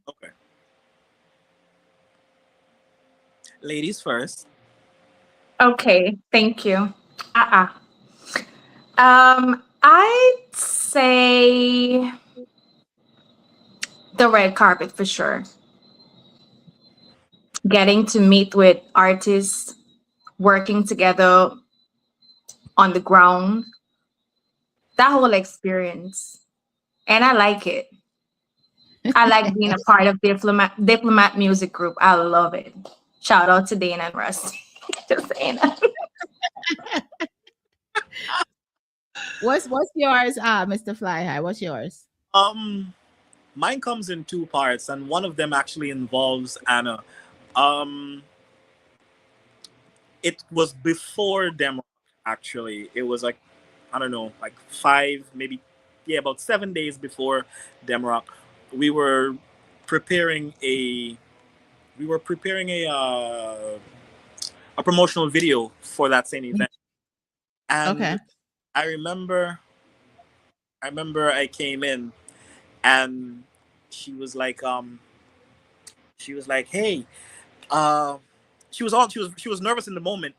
Okay. Ladies first. Okay, thank you. I'd say the red carpet for sure. Getting to meet with artists, working together on the ground, that whole experience. And I like it. I like being a part of Diplomat Music Group. I love it. Shout out to Dana and Rusty. Just saying that. What's yours, Mr. Fly High? What's yours? Mine comes in two parts, and one of them actually involves Anna. It was before demo. Actually, it was like, I don't know, like 5, maybe, yeah, about 7 days before Demrock. We were preparing a promotional video for that same event, and Okay. I remember I came in, and she was like, hey, she was nervous in the moment,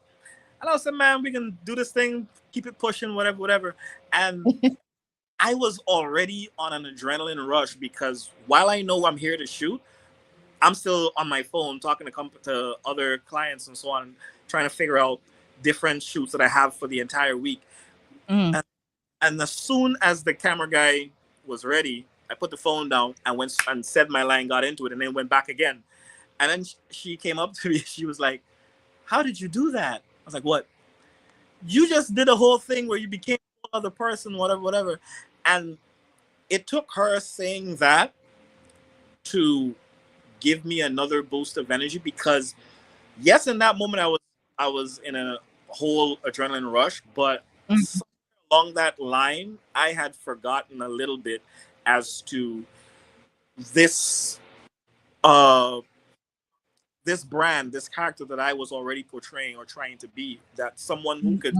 and I said, man, we can do this thing, keep it pushing, whatever. And I was already on an adrenaline rush because while I know I'm here to shoot, I'm still on my phone talking to other clients and so on, trying to figure out different shoots that I have for the entire week. And as soon as the camera guy was ready, I put the phone down and went and said my line, got into it, and then went back again. And then she came up to me. She was like, "How did you do that?" I was like, "What? You just did a whole thing where you became another person, whatever." And it took her saying that to give me another boost of energy, because yes, in that moment I was in a whole adrenaline rush, but along that line I had forgotten a little bit as to this this brand, this character that I was already portraying or trying to be, that someone who could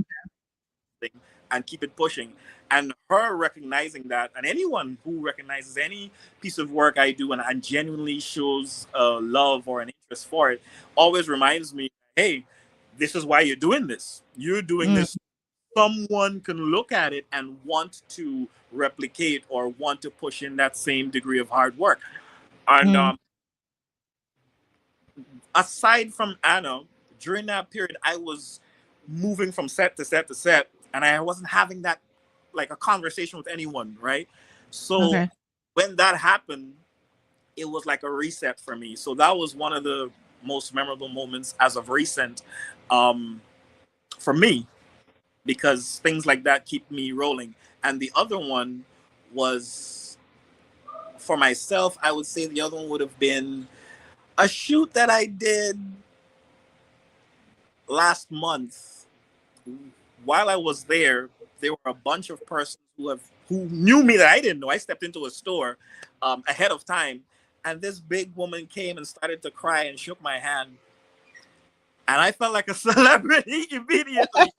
and keep it pushing. And her recognizing that, and anyone who recognizes any piece of work I do and genuinely shows love or an interest for it, always reminds me, hey, this is why you're doing this. You're doing this. Someone can look at it and want to replicate or want to push in that same degree of hard work. And aside from Anna, during that period, I was moving from set to set to set, and I wasn't having that, like, a conversation with anyone, right? So when that happened, it was like a reset for me. So that was one of the most memorable moments as of recent for me, because things like that keep me rolling. And the other one was, for myself, I would say the other one would have been a shoot that I did last month. While I was there were a bunch of persons who knew me that I didn't know. I stepped into a store ahead of time, and this big woman came and started to cry and shook my hand. And I felt like a celebrity immediately.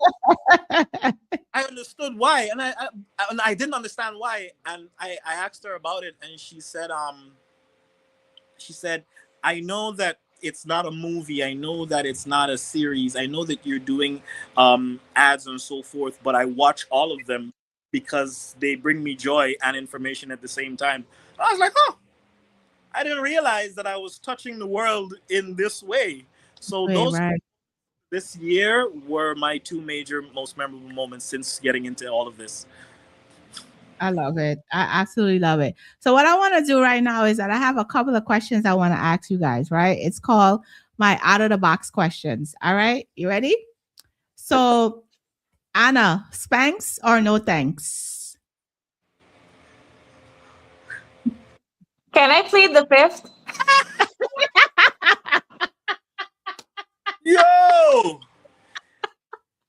I understood why, and I didn't understand why. And I asked her about it, and she said, I know that it's not a movie. I know that it's not a series. I know that you're doing ads and so forth, but I watch all of them because they bring me joy and information at the same time. I was like, oh, I didn't realize that I was touching the world in this way. So this year were my two major, most memorable moments since getting into all of this. I love it. I absolutely love it. So what I want to do right now is that I have a couple of questions I want to ask you guys, right? It's called my out of the box questions. All right. You ready? So Anna, Spanx or no thanks? Can I plead the fifth? Yo!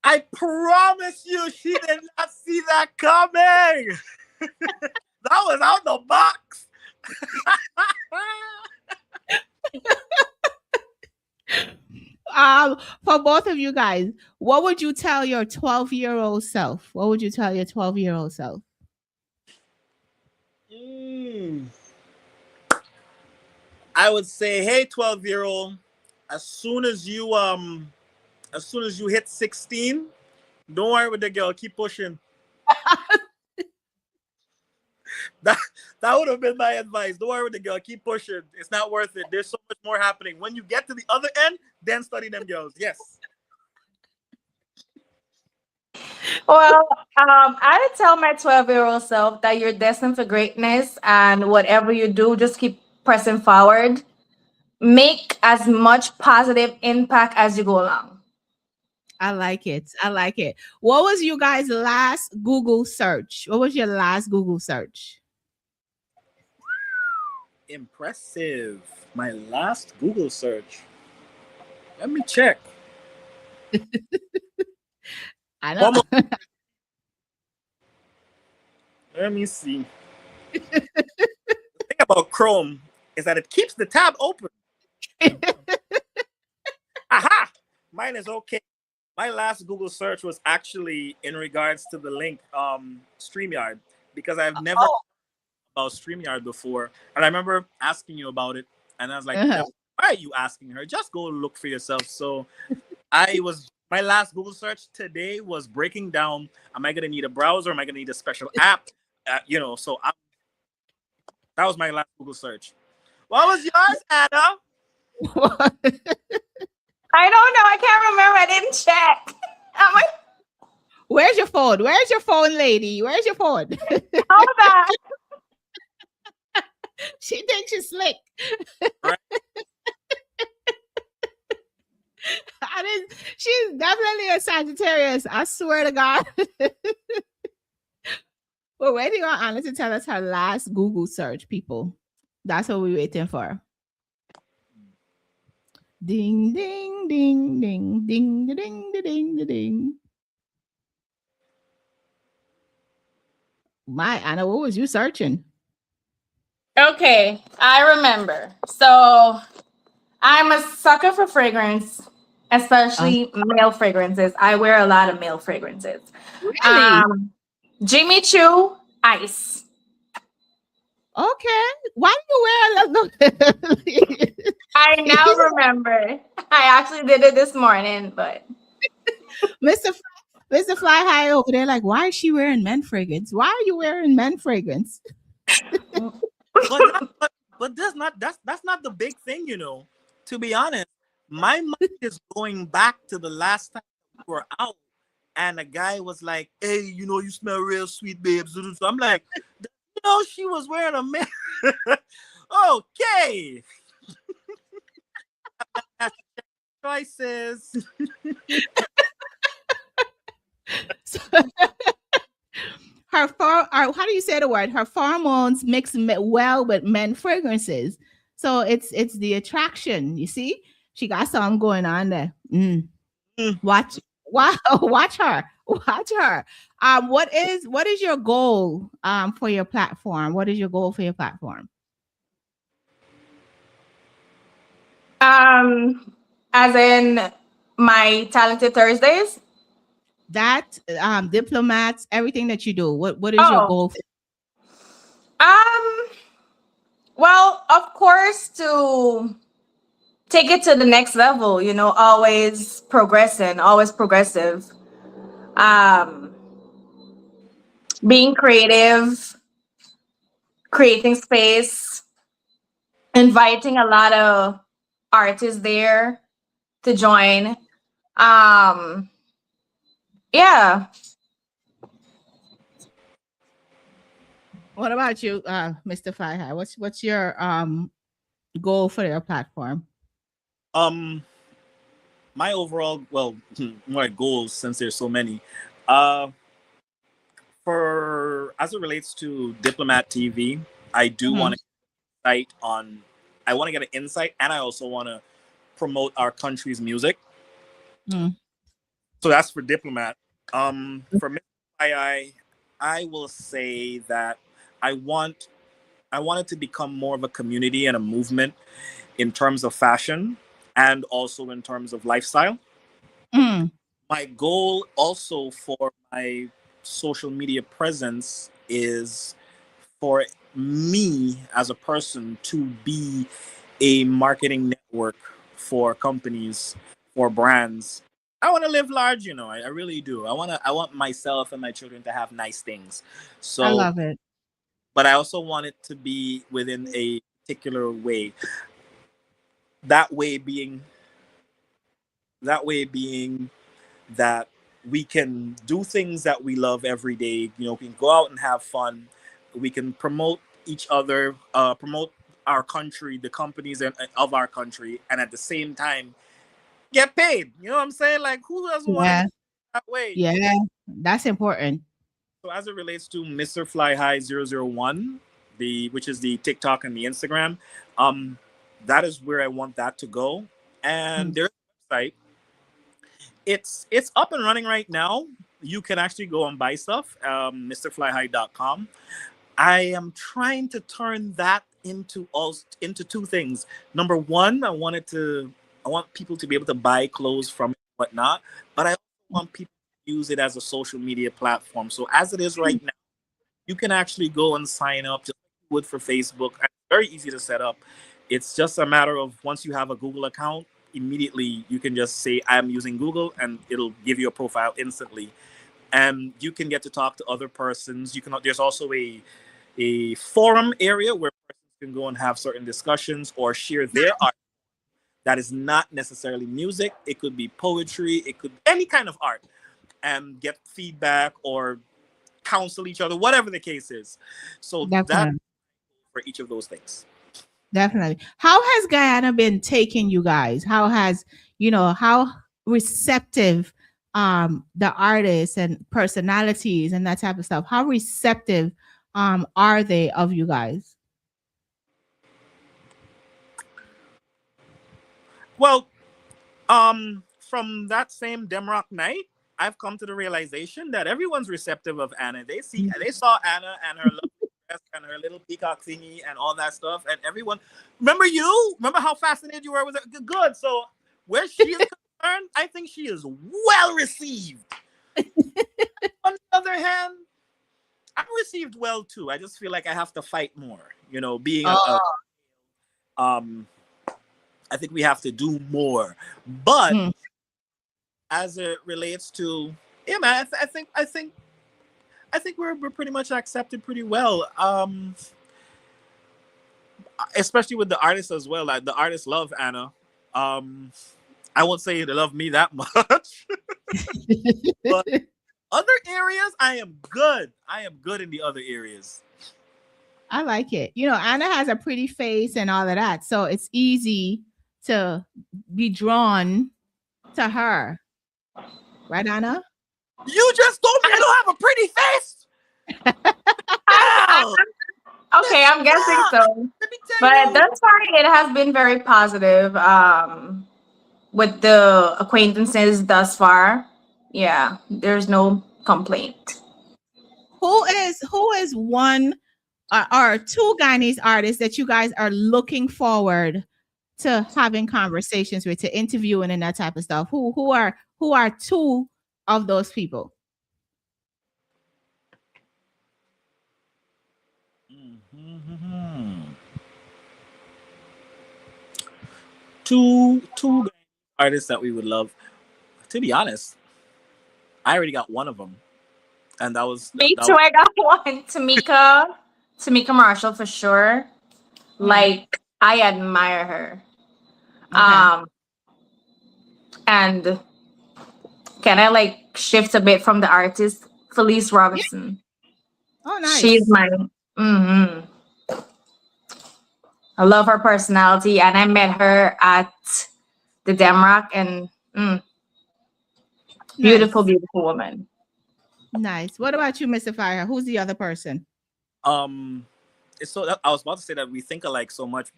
I promise you, she did not see that coming. That was out the box. For both of you guys, what would you tell your 12-year-old self? What would you tell your 12-year-old self? I would say, hey, 12-year-old, as soon as you hit 16, don't worry with the girl, keep pushing. That would have been my advice. Don't worry with the girl, keep pushing. It's not worth it. There's so much more happening. When you get to the other end, then study them girls. Yes. Well, I would tell my 12-year-old self that you're destined for greatness, and whatever you do, just keep pressing forward. Make as much positive impact as you go along. I like it. I like it. What was you guys' last Google search? What was your last Google search? Impressive. My last Google search. Let me check. I know. Let me see. The thing about Chrome is that it keeps the tab open. Aha! Mine is okay. My last Google search was actually in regards to the link StreamYard, because I've never about StreamYard before. And I remember asking you about it, and I was like, why are you asking her? Just go look for yourself. So my last Google search today was breaking down, am I going to need a browser? Am I going to need a special app? So that was my last Google search. What was yours, Anna? I don't know. I can't remember. I didn't check. Where's your phone? Where's your phone, lady? Where's your phone? Hold on. She thinks she's slick. Right. She's definitely a Sagittarius. I swear to God. We're waiting on Anna to tell us her last Google search, people. That's what we're waiting for. Ding, ding, ding, ding, ding, ding, ding, ding, ding. My Anna, what was you searching? Okay, I remember. So I'm a sucker for fragrance, especially male fragrances. I wear a lot of male fragrances. Really? Jimmy Choo Ice. Okay. Why do you wear a look? I now remember. I actually did it this morning, but Mr. Mr. Fly High over there, like, why is she wearing men fragrance? Why are you wearing men fragrance? But that's not the big thing, you know. To be honest, my mind is going back to the last time we were out, and a guy was like, "Hey, you know, you smell real sweet, babes." So I'm like, you know, she was wearing a man. Okay, choices. So, how do you say the word? Her pheromones mix well with men fragrances. So it's the attraction. You see, she got something going on there. Watch, wow, watch her, watch her. What is your goal for your platform? What is your goal for your platform? As in my Talented Thursdays. That diplomats, everything that you do. What is your Oh, goal? um, well, of course, to take it to the next level, you know, always progressing, always progressive. Um, being creative, creating space, inviting a lot of artists there to join. Um, yeah. What about you, Mr. Fly High? What's your goal for your platform? My overall, well, my goals, since there's so many, uh, for as it relates to Diplomat TV, I do want to insight on. I want to get an insight, and I also want to promote our country's music. So that's for Diplomat. For Mr. I will say that I want it to become more of a community and a movement in terms of fashion and also in terms of lifestyle. My goal also for my social media presence is for me as a person to be a marketing network for companies, for brands. I want to live large, you know. I really do. I want myself and my children to have nice things. I So, love it. but I also want it to be within a particular way. That way being that way being that we can do things that we love every day. You know, we can go out and have fun. We can promote each other, promote our country, the companies of our country, and at the same time get paid. You know what I'm saying? Like, who doesn't want to Yeah, get that way? yeah, that's important. So as it relates to Mr. Fly High 001, which is the TikTok and the Instagram, that is where I want that to go. And there's a website. It's up and running right now. You can actually go and buy stuff, mrflyhigh.com. I am trying to turn that into two things. Number one, I want people to be able to buy clothes from it and whatnot, but I also want people to use it as a social media platform. So as it is right now, you can actually go and sign up just like you would for Facebook. And it's very easy to set up. It's just a matter of once you have a Google account, immediately you can just say I'm using Google and it'll give you a profile instantly. And you can get to talk to other persons. There's also a forum area where persons can go and have certain discussions or share their art that is not necessarily music. It could be poetry, it could be any kind of art, and get feedback or counsel each other, whatever the case is. So that Definitely. for each of those things. Definitely. How has Guyana been taking you guys? How has, how receptive the artists and personalities and that type of stuff? How receptive are they of you guys? Well, from that same Demrock night, I've come to the realization that everyone's receptive of Anna. They saw Anna and her love dress and her little peacock thingy and all that stuff. And everyone, remember how fascinated you were with it? Good. So where she is concerned, I think she is well received. On the other hand, I'm received well too. I just feel like I have to fight more. You know, being I think we have to do more. But as it relates to, yeah, man, I think we're pretty much accepted pretty well. Especially with the artists as well. Like the artists love Anna. I won't say they love me that much. But other areas, I am good. I am good in the other areas. I like it. You know, Anna has a pretty face and all of that. So it's easy to be drawn to her. Right, Anna? You just told me I don't have a pretty face. Okay, I'm guessing so. But thus far, it has been very positive with the acquaintances thus far. Yeah, there's no complaint. Who is one or two Guyanese artists that you guys are looking forward to having conversations with, to interviewing and that type of stuff? Who are two of those people? Two artists that we would love. To be honest, I already got one of them, and that was me too. I got one, Tamika Marshall for sure. Like I admire her. Okay. And can I like shift a bit from the artist? Felice Robinson. Yeah. Oh, nice. She's my. I love her personality, and I met her at the Demrock, and beautiful, beautiful woman. Nice. What about you, Mr. Fire? Who's the other person? It's so I was about to say that we think alike so much.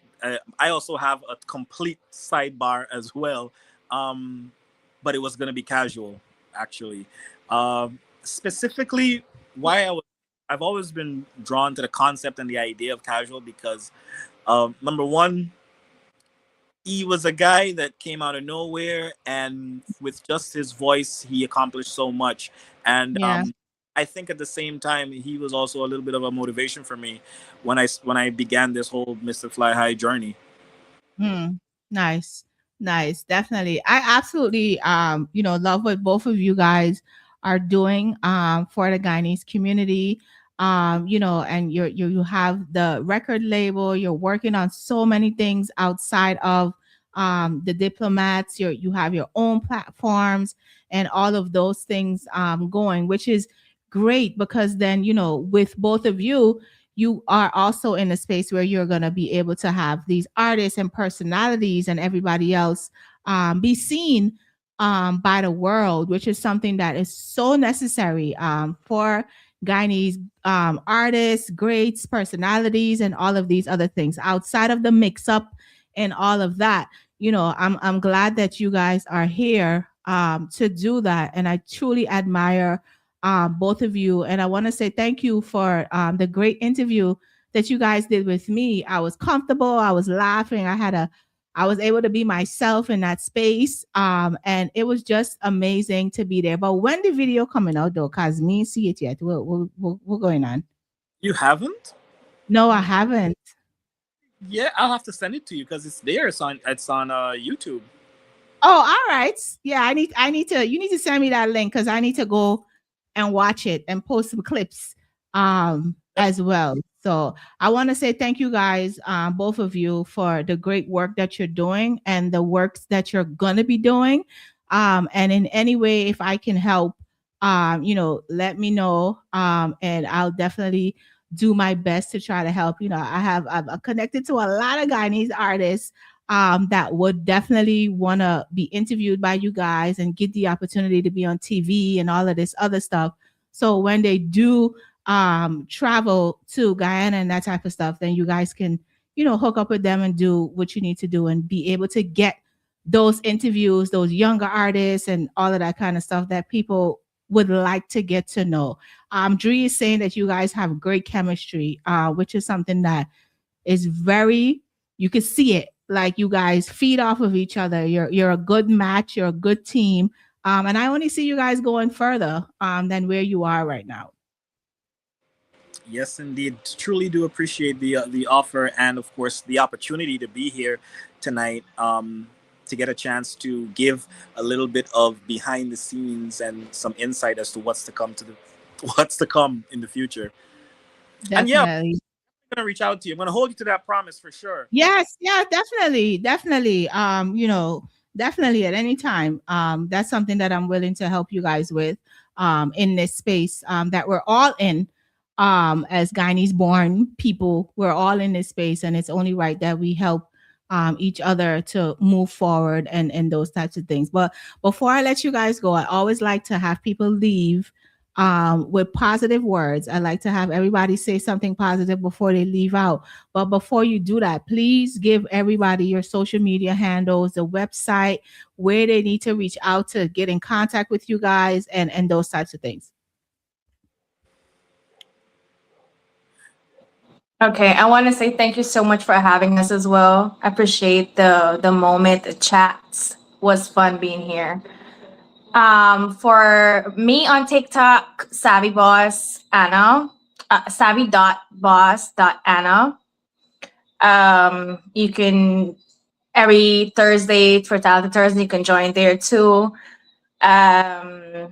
I also have a complete sidebar as well, but it was going to be casual, actually. Specifically, I've always been drawn to the concept and the idea of casual because, number one, he was a guy that came out of nowhere, and with just his voice, he accomplished so much. And I think at the same time, he was also a little bit of a motivation for me when I began this whole Mr. Fly High journey. Nice. Definitely. I absolutely, love what both of you guys are doing for the Guyanese community. And you have the record label. You're working on so many things outside of the Diplomats. You have your own platforms and all of those things going, which is great because then, with both of you, you are also in a space where you're going to be able to have these artists and personalities and everybody else be seen by the world, which is something that is so necessary for Guyanese artists, greats, personalities, and all of these other things outside of the mix-up and all of that. I'm glad that you guys are here to do that, and I truly admire both of you. And I want to say thank you for the great interview that you guys did with me. I was comfortable. I was laughing. I was able to be myself in that space. And it was just amazing to be there. But when the video coming out though, cause me see it yet. We're going on. You haven't? No, I haven't. Yeah, I'll have to send it to you because it's there. It's on YouTube. Oh, all right. Yeah, you need to send me that link because I need to go and watch it and post some clips as well. So I want to say thank you guys, both of you, for the great work that you're doing and the works that you're gonna be doing. And in any way, if I can help, let me know. And I'll definitely do my best to try to help. I've connected to a lot of Guyanese artists that would definitely want to be interviewed by you guys and get the opportunity to be on TV and all of this other stuff. So when they do travel to Guyana and that type of stuff, then you guys can, hook up with them and do what you need to do and be able to get those interviews, those younger artists and all of that kind of stuff that people would like to get to know. Drew is saying that you guys have great chemistry, which is something that is very, you can see it. Like you guys feed off of each other. You're a good match. You're a good team. And I only see you guys going further than where you are right now. Yes, indeed. Truly do appreciate the offer and, of course, the opportunity to be here tonight. To get a chance to give a little bit of behind the scenes and some insight as to what's to come in the future. Definitely. And yeah, I'm gonna reach out to you. I'm gonna hold you to that promise for sure. Yes, yeah, definitely. Definitely at any time. That's something that I'm willing to help you guys with in this space that we're all in. As Guyanese born people, we're all in this space, and it's only right that we help each other to move forward and those types of things. But before I let you guys go, I always like to have people leave with positive words. I like to have everybody say something positive before they leave out. But before you do that, please give everybody your social media handles, the website, where they need to reach out to get in contact with you guys, and those types of things. Okay, I want to say thank you so much for having us as well. I appreciate the moment, the chats. Was fun being here. For me on TikTok, Savvy Boss Anna, savvy.boss.anna. You can every Thursday for Talented Thursday, you can join there too. I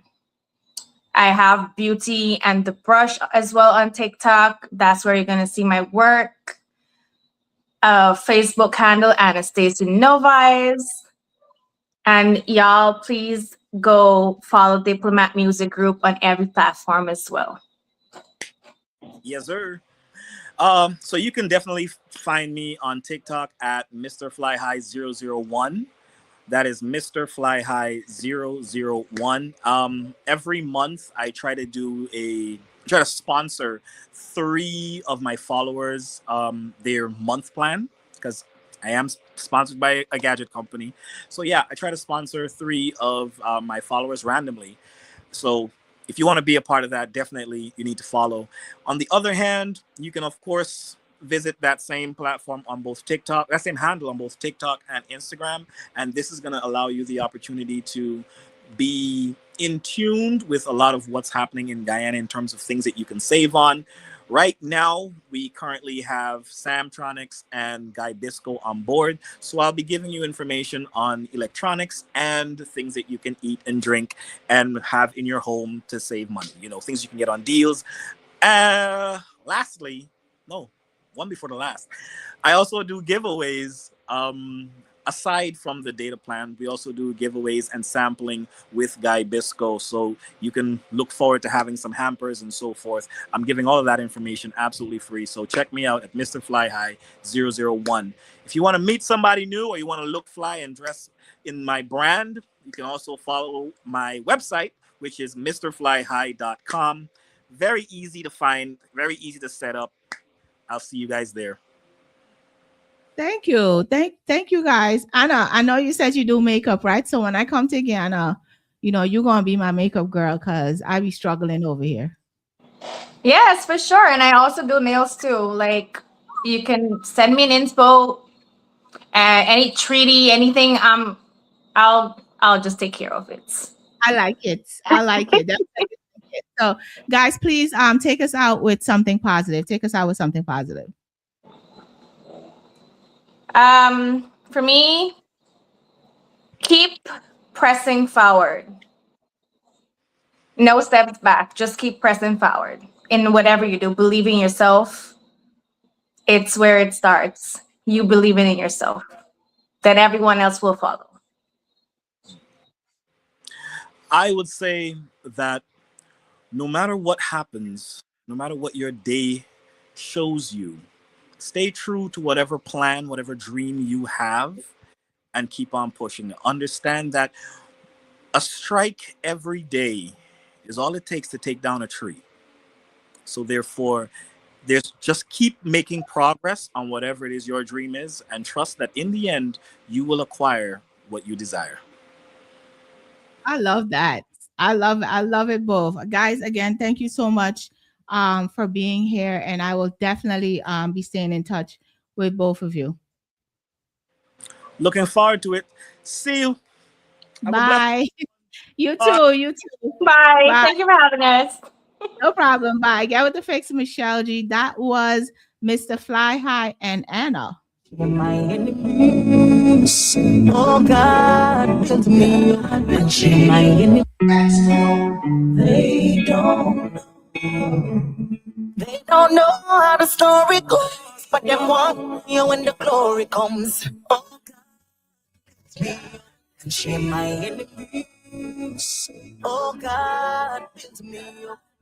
have Beauty and the Brush as well on TikTok. That's where you're gonna see my work. Facebook handle Anastasia Novice. And y'all, please go follow Diplomat Music Group on every platform as well. Yes, sir. So you can definitely find me on TikTok at Mr. Fly High 001. That is Mr. Fly High 001. Every month I try to sponsor 3 of my followers their month plan, because I am sponsored by a gadget company. So yeah, I try to sponsor 3 of my followers randomly. So if you want to be a part of that, definitely you need to follow. On the other hand, you can of course visit that same platform on both TikTok, that same handle on both TikTok and Instagram. And this is going to allow you the opportunity to be in tune with a lot of what's happening in Guyana in terms of things that you can save on. Right now, we currently have Samtronics and Guy Bisco on board. So I'll be giving you information on electronics and things that you can eat and drink and have in your home to save money. You know, things you can get on deals. Lastly, no, one before the last, I also do giveaways. Aside from the data plan, we also do giveaways and sampling with Guy Bisco. So you can look forward to having some hampers and so forth. I'm giving all of that information absolutely free. So check me out at Mr. Fly High 001. If you want to meet somebody new or you want to look fly and dress in my brand, you can also follow my website, which is mrflyhigh.com. Very easy to find, very easy to set up. I'll see you guys there. Thank you. Thank you guys. Anna, I know you said you do makeup, right? So when I come to Ghana, you know, you're gonna be my makeup girl because I be struggling over here. Yes, for sure. And I also do nails too. Like you can send me an inspo, any treaty, anything. I'll just take care of it. I like it. I like it. So guys, please take us out with something positive. Take us out with something positive. For me, keep pressing forward. No steps back. Just keep pressing forward in whatever you do. Believe in yourself. It's where it starts. You believe in yourself. Then everyone else will follow. I would say that no matter what happens, no matter what your day shows you, stay true to whatever plan, whatever dream you have, and keep on pushing. Understand that a strike every day is all it takes to take down a tree. So therefore, there's just keep making progress on whatever it is your dream is, and trust that in the end, you will acquire what you desire. I love that. I love it both. Guys, again, thank you so much for being here. And I will definitely be staying in touch with both of you. Looking forward to it. See you. Have a blessed Bye. You too. You too. Bye. Bye. Thank you for having us. No problem. Bye. Get with the fix, Michelleg G. That was Mr. Fly High and Anna. My enemies, oh God, come to me and share my enemies. They don't know how the story goes, but them want you when the glory comes. Oh God, and share my enemies. Oh God, come to me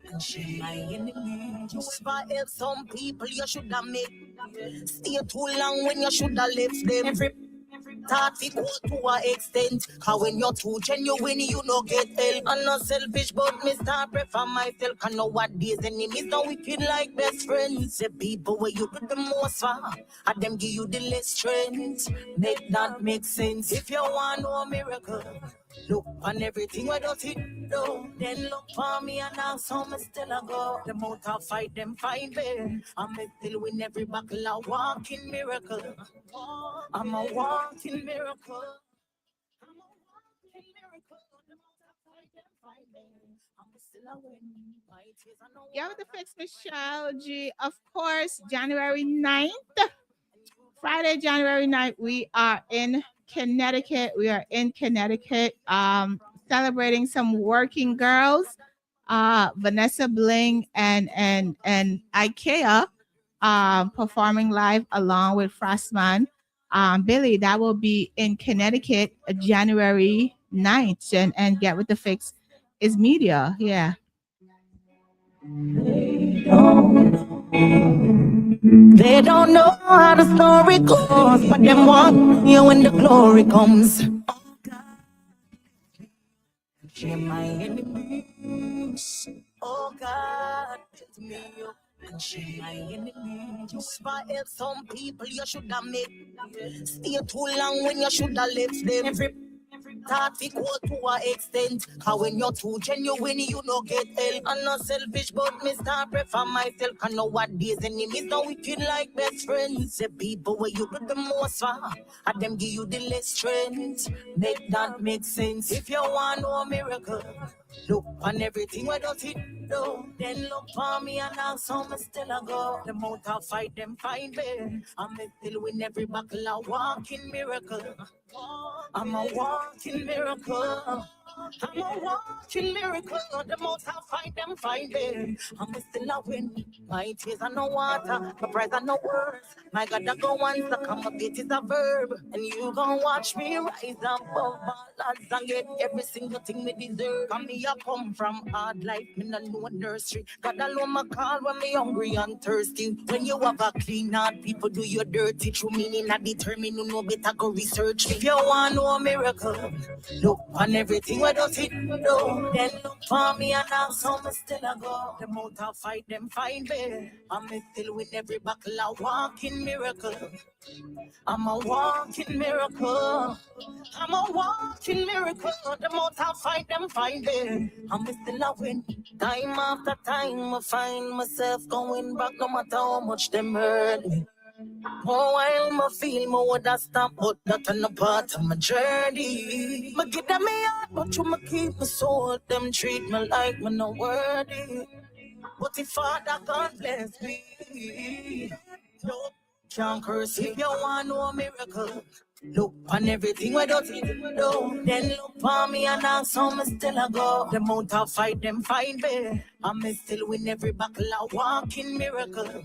and share my enemies. You ever help some people you should have made stay too long when you should have left them. Every thought we go to an extent. Cause when you're too genuine, you no get help. I'm not selfish, but me start prefer myself. Cause nowadays enemies don't wicked like best friends. The people where you do the most for, and them give you the less strength. Make that make sense. If you want no miracle, look on everything where does it do. Then look for me and now some still a go. The mouth of fight them find me. I'm still win every battle a walking miracle. I'm a walking miracle. I'm a walking miracle. The mouth of fight them find me. I'm still a win. My tears are no. Yeah, with the fix, Michelleg G. Of course, January 9th. Friday, January 9th, we are in Connecticut. Celebrating some working girls. Vanessa Bling and IKEA performing live along with Frostman. Billy, that will be in Connecticut January 9th. And Get With The Fix is media. Yeah. They don't know how the story goes, but them want you when the glory comes. Oh God, share my enemies. Oh God, build me up and share my enemies. You spy help some people you should have made stay too long when you should have left them. Every thought we go to an extent. Cause when you're too genuine, you no get help. I'm not selfish, but me start prefer myself. Cause nowadays enemies don't wicked like best friends. The people where you do the most for, and them give you the less strength. Make that make sense. If you want no miracle, look on everything where does it do. Then look for me and now some still a go. The mouth of fight them find me. I'm still win every battle a walking miracle. I'm a walking miracle. I'm a walking miracle. The most I find them find me. I'm still a win. My tears are no water. My prayers are no words. My God, I go once to come up, it is a verb. And you gon' watch me rise above all odds and get every single thing me deserve. Come me a come from hard life, me no know nursery. God alone my call when me hungry and thirsty. When you have a clean heart, people do you dirty. True meaning I determine you know better go research. If you want no miracle, look on everything where does it do. Then look for me and now some still a go. The mouth of fight them find me. I'm still win every battle a walking miracle. I'm a walking miracle. I'm a walking miracle. The mouth of fight them find me. I'm still a win. Time after time I find myself going back no matter how much them hurt me. More while I feel more would I stop, but that on the part of my journey. I give them me heart, but you ma keep my soul. Them treat me like me no worthy. But if Father God bless me, no can't curse if you want no miracle. Look on everything where does it do. Then look for me and now some still a go. The mouth of fight them find me. I'm still win every battle a walking miracle.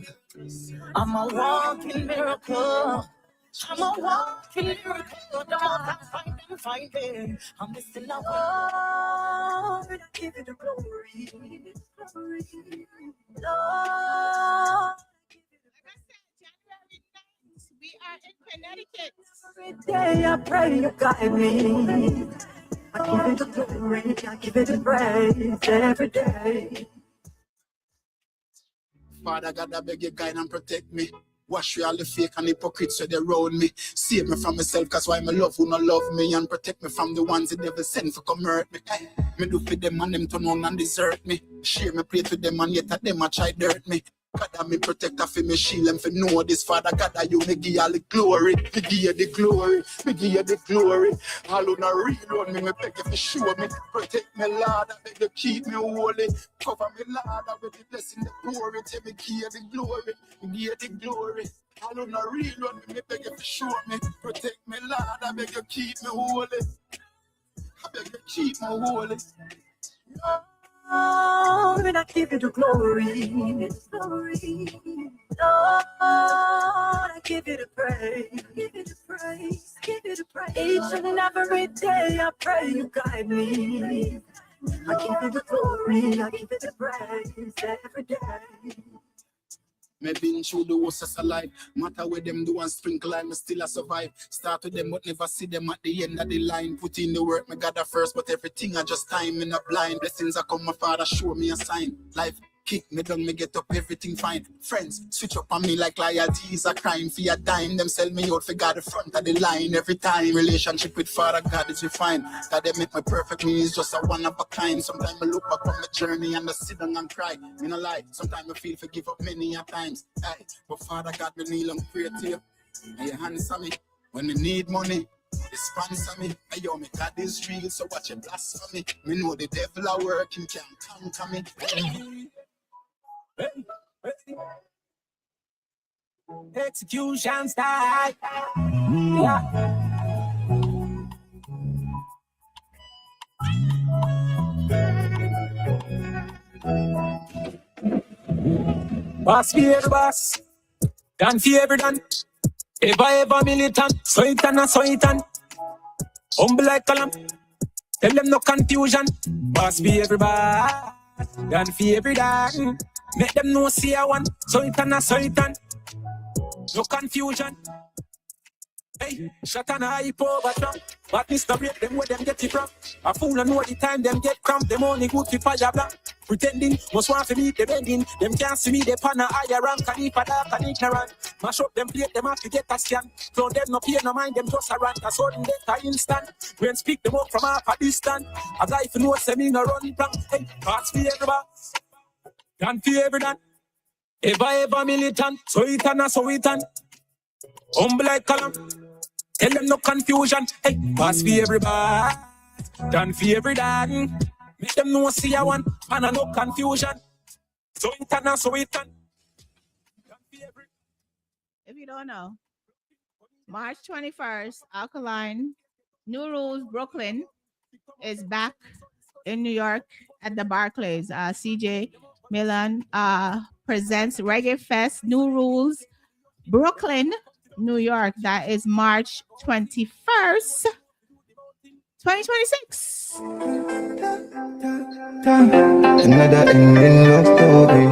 I'm a walking miracle. I'm a walking miracle. The mouth of fight them find me. I'm still a Lord, I give you the glory. Lord. We are in Connecticut. Every day I pray you guide me. I give it the glory, I give it the praise every day. Father God, I beg you guide and protect me. Wash away all the fake and hypocrites so they round me. Save me from myself, cause why my love who not love me, and protect me from the ones that never send for come hurt me. Me do for them and them turn on and desert me. Share me plate with them and yet at them I try dirt me. God I me protector for me shield and for know this Father God that you me give you all the glory. Me give you the glory. Me give you the glory. All on a real on me beg you for show me. Protect me Lord, I beg you keep me holy. Cover me Lord, I beg you blessing the glory. Tell me give you the glory. Me give you the glory. All on a real on me beg you for show me. Protect me Lord, I beg you keep me holy. I beg you keep me holy. Lord, and I give you the glory. Lord, I give you the praise. Give you the praise. Give you the praise. Each and every day I pray you guide me. I give you the glory. I give you the praise every day. Me been through the worst of life. Matter where them do and sprinkle I me still a survive. Start with them but never see them at the end of the line. Put in the work, me got the first, but everything I just time in a blind. Blessings I come, my Father show me a sign. Life kick me down, me get up, everything fine. Friends switch up on me like loyalty is a crime. For a dime, them sell me out for God the front of the line every time. Relationship with Father God is refined. That they make me perfect, me is just a one of a kind. Sometimes I look back on the journey and I sit down and cry. Me no lie, sometimes I feel for give up many a times. Aye. But Father God, me kneel and pray to you. And you answer me when me need money. You sponsor me, and yo, me God is real, so watch it blasphemy. Me know the devil are working, can't conquer me. Execution style. Yeah. Boss be every boss, done for every done. Ever militant, so it and humble like a lamb. Tell them no confusion. Boss be every boss, done for every done. Make them know see I want, so it and no confusion. Hey, shut on hype over Trump. But Mr. Break them where them get it from. A fool and know the time them get cramped. Them only good for fire black. Pretending, must want to meet the bending. Them can't see me, they pan a higher rank. And if I dark and ignorant. Mash up them plate, them have to get a scan. Clown them no pay no mind, them just a rant. A sudden death a instant. When speak them up from half a distance. As I know say me no run plank. Hey, pass for everybody. Done for every done. Ever militant. So it and humble like column. Tell them no confusion. Hey, pass for everybody. Done for every done. Make them know see I want. And no confusion. So it and If you don't know, March 21st, Alkaline, New Rules, Brooklyn is back in New York at the Barclays. CJ Milan presents Reggae Fest, New Rules, Brooklyn, New York. That is March 21st, 2026. Another ending love story.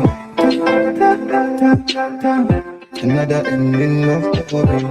Another ending love story.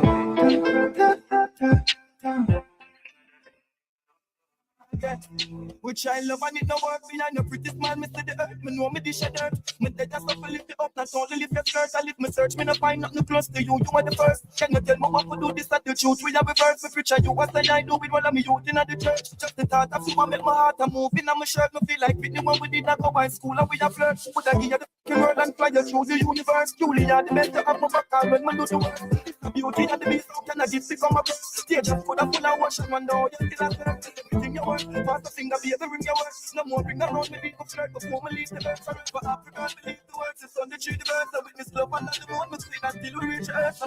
Which I love and it no work behind no pretty man, Mr. The earth, me know me dish a dirt. Me dead just up lift it up, not only lift your skirt. I lift me search, me no find nothing close to you. You are the first. Can you tell me what to do this at the truth? We have a verse, me preacher, you what I do with one of me youth in the church. Just the thought of you and make my heart a move in my shirt. Me feel like Whitney when we did not go by school and we a flirt. Would I give you the world and fly you through the universe? Julia, the mentor of my back when me do the work. The beauty and the beast, how can I give become a stage of food and full of wash and man now you still have to everything you want. Fast thing I be able to ring your words. No more bring around me, leave up flirt before me leave the birds. Forever Africa, believe the words. It's on the tree, the birds. I witness love and not the moon. But still until we reach earth.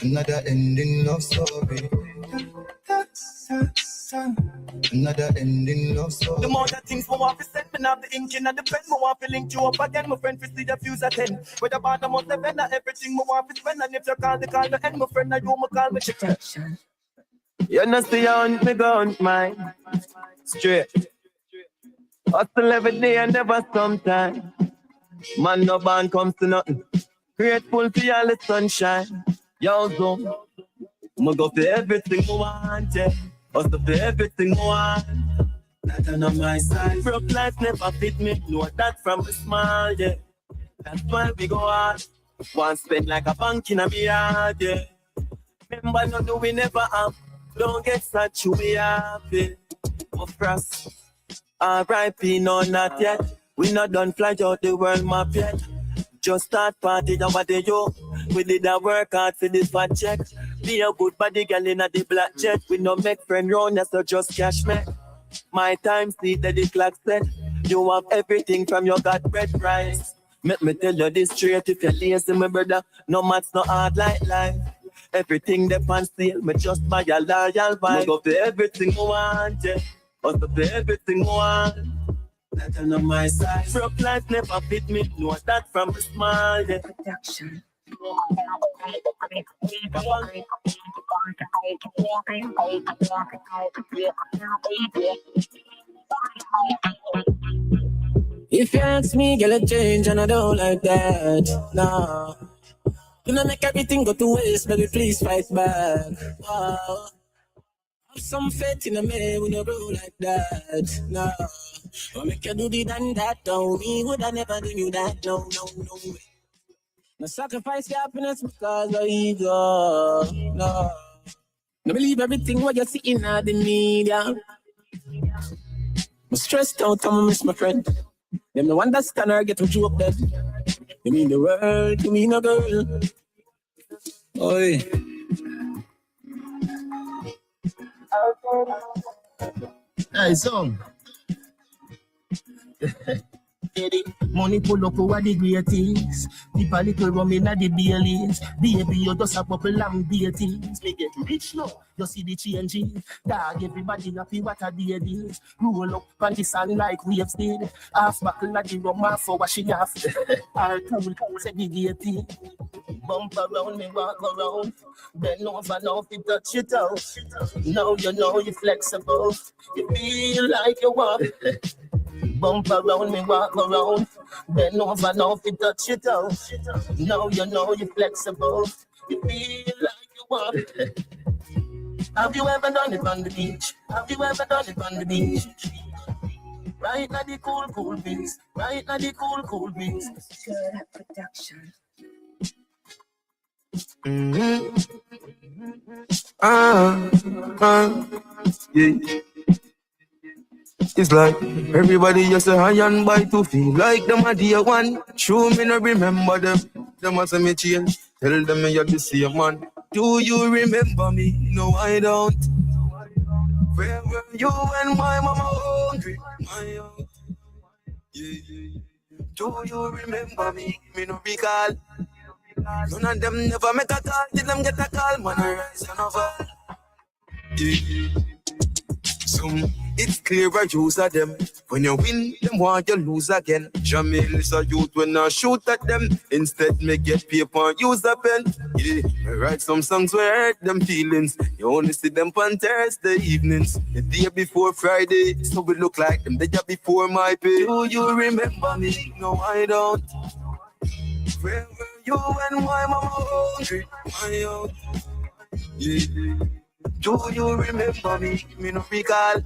Another ending love story. Another ending love story. The more the things we want to send, me have the ink in the pen. Me want to link you up again. My friend for see the fuse at 10. With the band, I must have been everything me want to spend. And if you call the end, my friend, I do my call me chicken. You know, stay on me, go on mine. Straight. Hustle every day and never sometime. Man, no band comes to nothing. Grateful for all the sunshine. Yo, zone. I'ma go for everything I want, yeah. Hustle for everything I want. That on my side. Broke life never fit me. Know that from a smile, yeah. That's why we go on. One spend like a bank in a yard, yeah. Remember, no, do we never have. Don't get such you be happy. Of course, R.I.P. no, not yet. We not done fly out the world map yet. Just start party over the yo. We did a work hard for this fat check. Be a good body girl in a the black jet. We no make friend round, so just cash me. My time see that the clock set. You have everything from your God bread price. Make me tell you this straight, if you're lazy, my brother, no maths, no hard like life. Everything they pan sale, me just buy a loyal vibe. Go for everything I want, yeah. Also for everything I want. That on my side. Broke life never fit me, know that from a smile, yeah. Protection. If you ask me, girl, a change and I don't like that. Nah. You know, make everything go to waste, baby, please fight back. Wow. Have some faith in a man when you grow like that. Nah. I'll make you do this and that, don't me. Would I never do you that? No, no, no. No sacrifice your happiness because of ego. No. No believe everything what you see in the media. I'm stressed out, I'm miss my friend. Them no understand or get a joke dead. You mean the world, you mean a girl. Oi. Hey, son. Money pull up over the greatest. People little rum in the Baileys. Baby, you just a couple long beatings. Me get rich now. You see the changing. Dog, everybody happy what a day it is. Roll up on the sun like waves did. Half buckle of the rum off for washing off. All cool, segregating. Bump around me, walk around. Bend over now if you touch it out. Now you know you're flexible. You feel like you want. Bump around me, walk around. Bend over now if you touch it out. Now you know you're flexible. You feel like you want. Have you ever done it on the beach? Have you ever done it on the beach? Right now the cool, cool beats. Right now the cool, cool beats. Production. Yeah. It's like everybody just a high and by to feel like them a dear one. Show me no remember them. Them as me change. Tell them me you're the same man. Do you remember me? No, I don't. Where were you when my mama hungry? My yeah. Do you remember me? Me no recall. None of them never make a call. Till them get a call. Man, I rise and I fall. Yeah. Some it's clear I use of them. When you win, them want you lose again. Jamil is a youth when I shoot at them. Instead, me get paper and use a pen. Yeah, I write some songs where I hurt them feelings. You only see them on Thursday evenings. The day before Friday, so we look like them the day before my pay. Do you remember me? No, I don't. Where were you when my mama hungry? My own. Yeah. Do you remember me? Me no recall.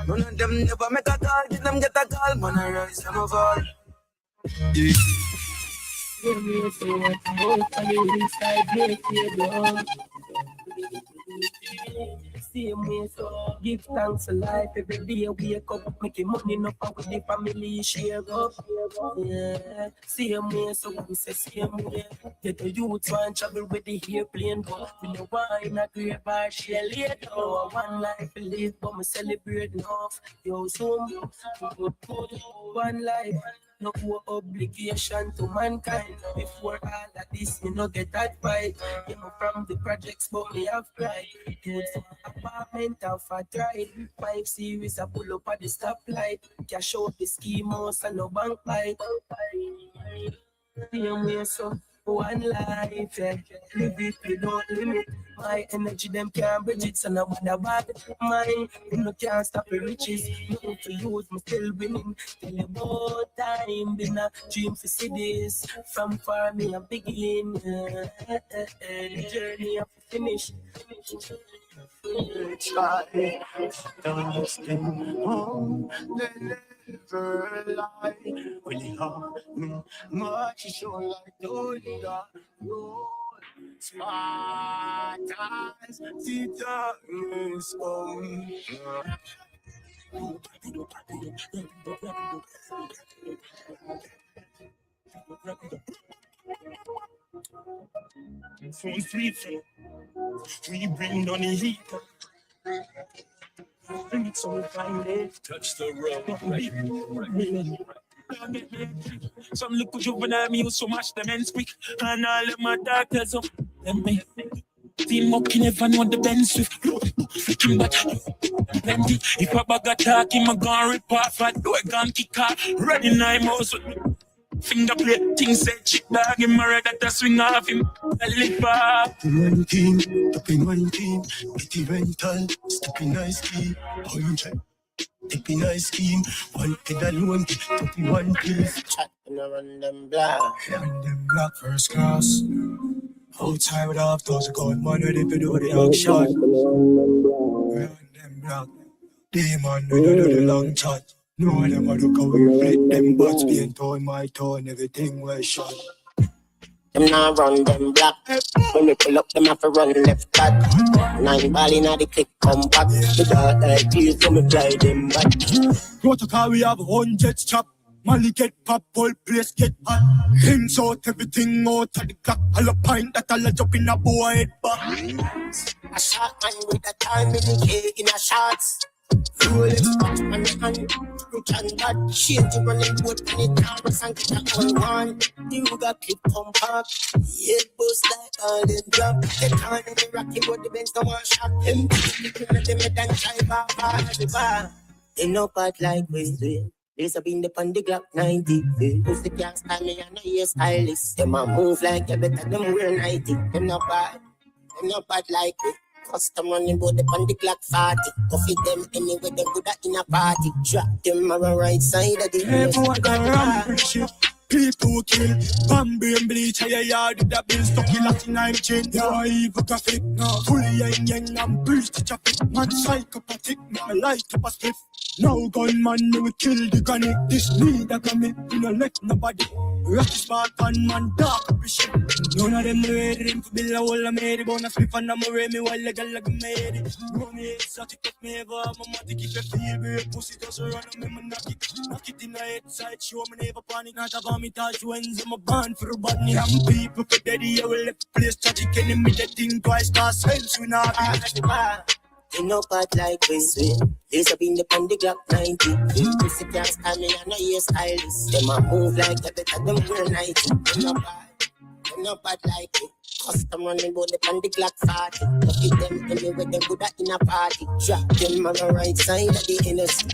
None of them never make a call. Did them get a call? Man, I rise and I fall. Yeah. Same way, so give thanks for life. Every day wake up, making money enough with the family share up. Yeah, same way, so we say same way. Get the youth one travel with the airplane, but we no wine a great bar share later. One life to live, but me celebrate enough. Yo, so one life. No more obligation to mankind. Before all of this, me no get that fight. You know, from the projects, but me have pride. Good apartment of a drive. 5 series, I pull up at the stoplight. Cash out the ski mouse and no bank light. Same way, so one life, yeah. Live it without limit. My energy, them can't bridge it, so no matter bad mine. You no can't stop the riches. No to use, me still winning. Tell you about time, been a dream for cities. From far, me a begin. The journey of finish. Try, don't stay home. Really hard, much is show like no leader. Spartans, Titans, Phone free, we bring down the heat. Bring it so finally touch the road. Some little juvenile me so much them ends quick, and all of my doctors up. Them me team up, you never know the Benz Swift. Looking back, plenty. If a bag attack, him a gun rip off, I do a gun kick off. Ready nine mouse with me. Finger plate, things said chick dog, him married that a swing off him. I live up. One team, up in one team. Witty rental, step in nice key. 100, step in nice scheme. One head alone, 31 piece. Chat and run them black. Run them black first class. Outside with half those gold man ready to do the action. Run them black. Demon we do the long chat. No them a look how we flip them butts. Being torn my tone, everything was shot. Them now run them black. When we pull up them have to run left back. 9 ball inna the click come back. The dark like please so me fly them back. Protocol we have 100 chop. Molly get pop, whole place get hot. Hands out, everything out of the clock. All a pint that all a jump in a boy head back. A shot man with a time in the cake in a shots. Rolex watch on the hand, rich and bad. Change to running boat on the towers and get a all one. The Ruga clip come back. Head bust like all them drop. The time in the rocky but the Benz no one shot. Them people let them head and drive off the bar. They no bad like we. There's a been the Pandy Glock 90. Who's the gas style me and a stylist. Them a move like you better them wear 90. Them not bad like we. Custom running bout the Pandy Glock 40. Coffee them anywhere them good at in a party. Drop them on the right side of the house. People kill, Bambi and bleach, I yard with the bill stuck in Latin 19. No evil traffic, no fully yang and breeze to traffic. Man psychopathic, no light up a spliff. No gunman, they will kill the gunny. This need a gummy, you know let nobody. Rocky Spartan man, dark up the shit. None of them ready them to build a wall of made. Bona flip and I'm a me while the girl like made. No me exotic, take me ever. Mama to keep your feel, be pussy just run on me, man knock it in the head side. Show me never panic, not about me touch wins. I'm a band for a body. I'm people for daddy, I will let the place tragic. Enemy that thing twice, cause sense we not they no bad like we swing. There's a been the Pandy Glock 90. This can't stand me and a stylist. Them a move like that better them wear 90. They no bad like we. Custom running bout the Pandy Glock 40. Look at them anywhere they good at in a party. Drop them on the right side of the innocent.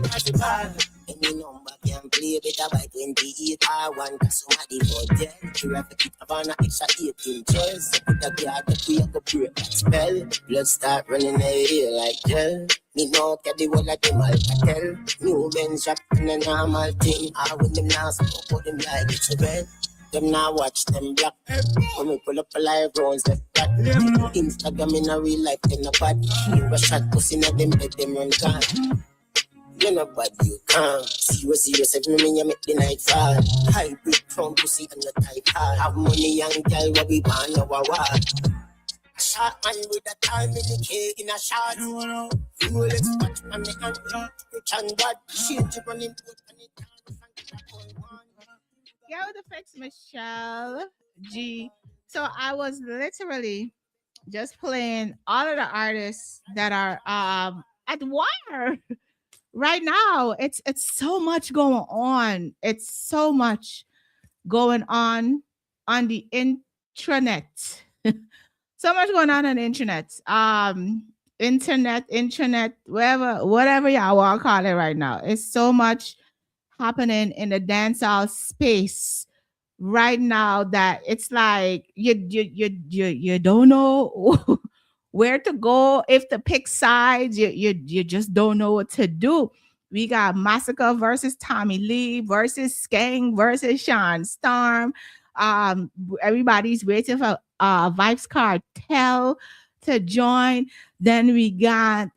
Any number can play better by 28 R1. Cause somebody for dead. You have to keep up on an extra 18 chairs. So put a guard that we have to break that spell. Blood start running here like gel. Me know that the whole of them alcatel. New Benz rap in a normal thing. I with them now support them like it's a bed. Them now watch them black. When we pull up a live rounds left back. Instagram in a real life, then a bad. Here a shot pussy in a them bed, them run car. You know bad, you can't. 007 me, you make the night fall. Hybrid crown pussy and the type hard. Have money young girl, what we want now a war. A shot man with a time in the cake in a shot. Rolex watch on the hand. Rich and bad. Change to running boat on the town. Yeah, with the fix Michelle G. So I was literally just playing all of the artists that are at Wire right now. It's so much going on. It's so much going on the intranet. So much going on the internet. Internet, whatever y'all want to call it right now. It's so much happening in the dancehall space right now that it's like you don't know where to go, if to pick sides. You just don't know what to do. We got Massacre versus Tommy Lee versus Skang versus Sean Storm. Everybody's waiting for Vibes Cartel to join. Then we got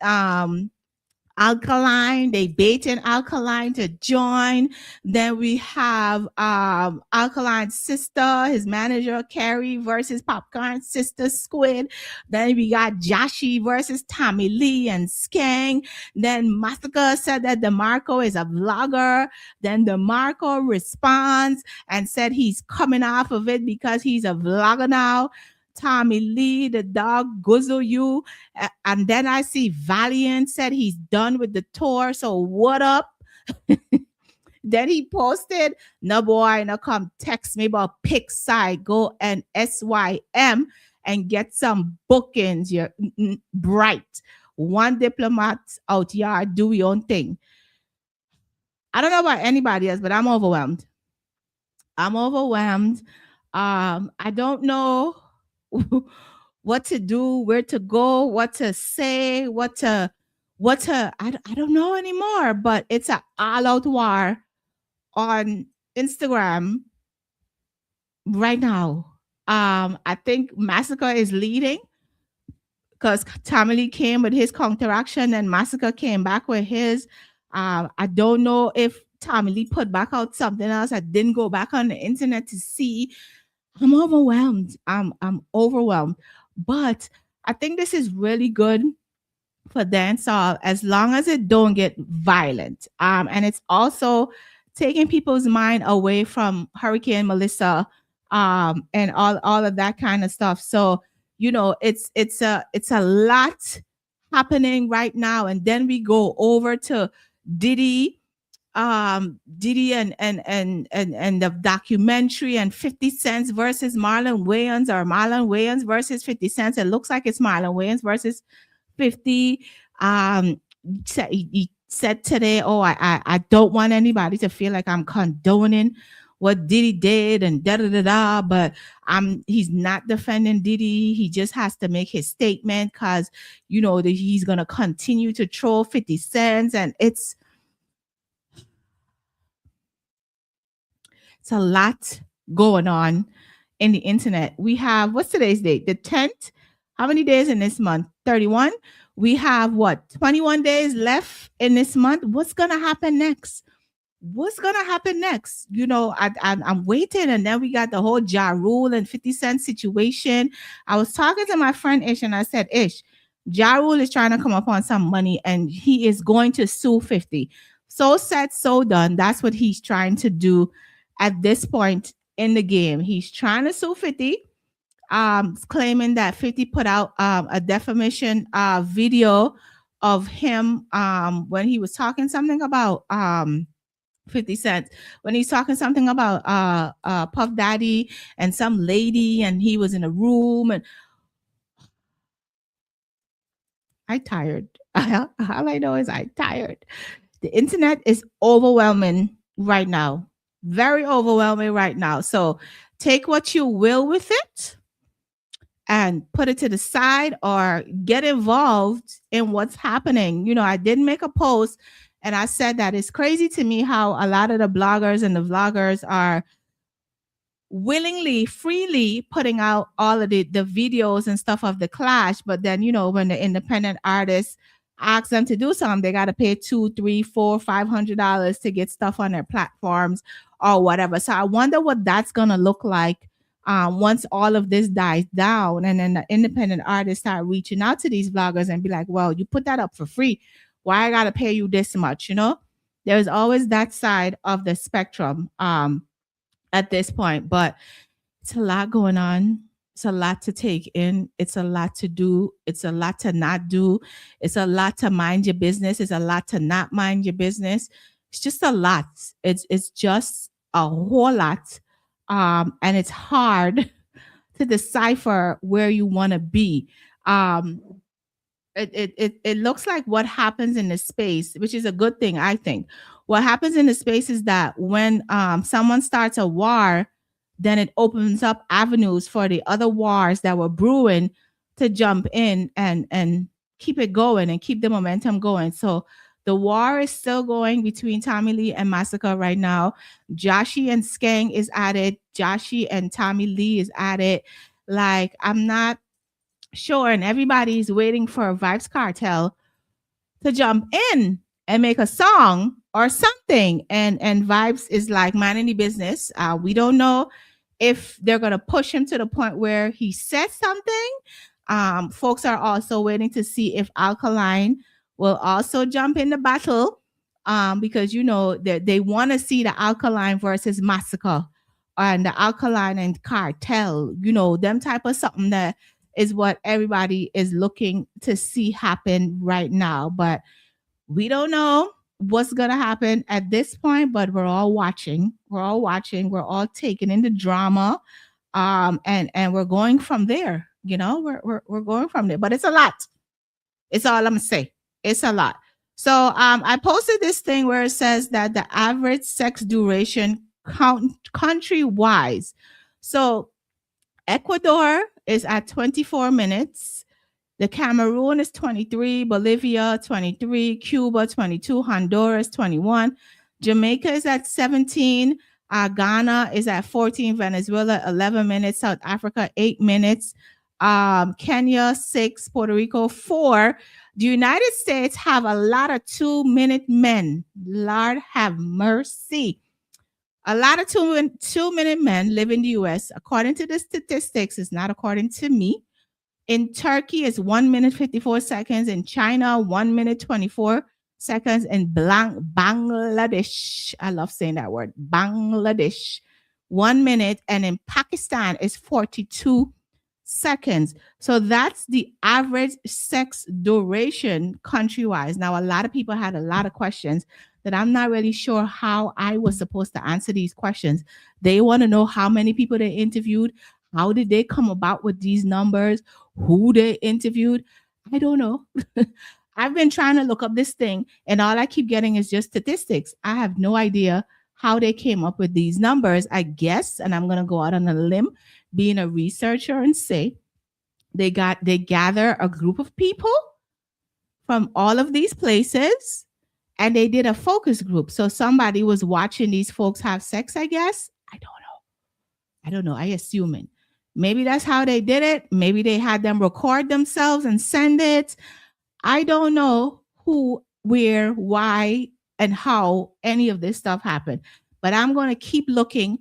Alkaline, they baiting Alkaline to join. Then we have Alkaline's sister, his manager Carrie versus Popcorn's sister Squid. Then we got Joshi versus Tommy Lee and Skang. Then Masaka said that DeMarco is a vlogger. Then DeMarco responds and said he's coming off of it because he's a vlogger now. Tommy Lee, the dog, guzzle you. And then I see Valiant said he's done with the tour. So what up? Then he posted, no boy, no come text me about pick side, go and SYM and get some bookings. You're bright. One diplomat out yard, do your own thing. I don't know about anybody else, but I'm overwhelmed. I don't know what to do, where to go, what to say, what to I don't know anymore, but it's an all-out war on Instagram right now. I think Massacre is leading because Tommy Lee came with his counteraction and Massacre came back with his. I don't know if Tommy Lee put back out something else. I didn't go back on the internet to see. I'm overwhelmed. I'm overwhelmed. But I think this is really good for dancehall as long as it don't get violent. And it's also taking people's mind away from Hurricane Melissa and all of that kind of stuff. So, you know, it's a lot happening right now. And then we go over to Diddy and the documentary and 50 Cent versus Marlon Wayans, or Marlon Wayans versus 50 Cent. It looks like it's Marlon Wayans versus 50. He said today, oh, I don't want anybody to feel like I'm condoning what Diddy did and da-da-da-da, but he's not defending Diddy. He just has to make his statement because, you know, he's going to continue to troll 50 Cent, and it's a lot going on in the internet. We have, what's today's date? The 10th. How many days in this month? 31. We have 21 days left in this month. What's going to happen next? You know, I'm waiting. And then we got the whole Ja Rule and 50 Cent situation. I was talking to my friend Ish and I said, Ish, Ja Rule is trying to come up on some money and he is going to sue 50. So said, so done. That's what he's trying to do at this point in the game. He's trying to sue 50, claiming that 50 put out a defamation video of him when he was talking something about 50 Cent, when he's talking something about Puff Daddy and some lady, and he was in a room, and I tired. All I know is I tired. The internet is overwhelming right now. Very overwhelming right now. So take what you will with it and put it to the side or get involved in what's happening. You know, I did make a post and I said that it's crazy to me how a lot of the bloggers and the vloggers are willingly, freely putting out all of the videos and stuff of the clash. But then, you know, when the independent artists ask them to do something, they got to pay $200, $300, $400, $500 to get stuff on their platforms or whatever. So I wonder what that's going to look like once all of this dies down, and then the independent artists start reaching out to these bloggers and be like, well, you put that up for free. Why I got to pay you this much? You know, there's always that side of the spectrum at this point, but it's a lot going on. It's a lot to take in. It's a lot to do. It's a lot to not do. It's a lot to mind your business. It's a lot to not mind your business. It's just a lot. It's just a whole lot. And it's hard to decipher where you want to be. It looks like what happens in the space, which is a good thing, I think. What happens in the space is that when someone starts a war, then it opens up avenues for the other wars that were brewing to jump in and keep it going and keep the momentum going. So the war is still going between Tommy Lee and Massacre right now. Joshi and Skang is at it. Joshi and Tommy Lee is at it. Like, I'm not sure, and everybody's waiting for Vibes Cartel to jump in and make a song or something. And Vibes is like minding the business. We don't know if they're gonna push him to the point where he says something. Folks are also waiting to see if Alkaline will also jump in the battle. Because you know they want to see the Alkaline versus Massacre and the Alkaline and Cartel, you know, them type of something that is what everybody is looking to see happen right now. But we don't know what's going to happen at this point, but we're all watching. We're all watching. We're all taking in the drama. And we're going from there. You know, we're going from there. But it's a lot. It's all I'm going to say. It's a lot. So I posted this thing where it says that the average sex duration country wise. So Ecuador is at 24 minutes. The Cameroon is 23, Bolivia 23, Cuba 22, Honduras 21, Jamaica is at 17, Ghana is at 14, Venezuela 11 minutes, South Africa 8 minutes, Kenya 6, Puerto Rico 4. The United States have a lot of 2-minute men. Lord have mercy. A lot of 2-minute men live in the US. According to the statistics, it's not according to me. In Turkey, it's 1 minute 54 seconds. In China, 1 minute 24 seconds. In Bangladesh, I love saying that word, Bangladesh, 1 minute. And in Pakistan, it's 42 seconds. So that's the average sex duration country-wise. Now, a lot of people had a lot of questions that I'm not really sure how I was supposed to answer these questions. They want to know how many people they interviewed. How did they come about with these numbers? Who they interviewed? I don't know. I've been trying to look up this thing, and all I keep getting is just statistics. I have no idea how they came up with these numbers. I guess, and I'm going to go out on a limb, being a researcher, and say they gather a group of people from all of these places, and they did a focus group. So somebody was watching these folks have sex, I guess. I don't know. I assuming. Maybe that's how they did it. Maybe they had them record themselves and send it. I don't know who, where, why, and how any of this stuff happened. But I'm going to keep looking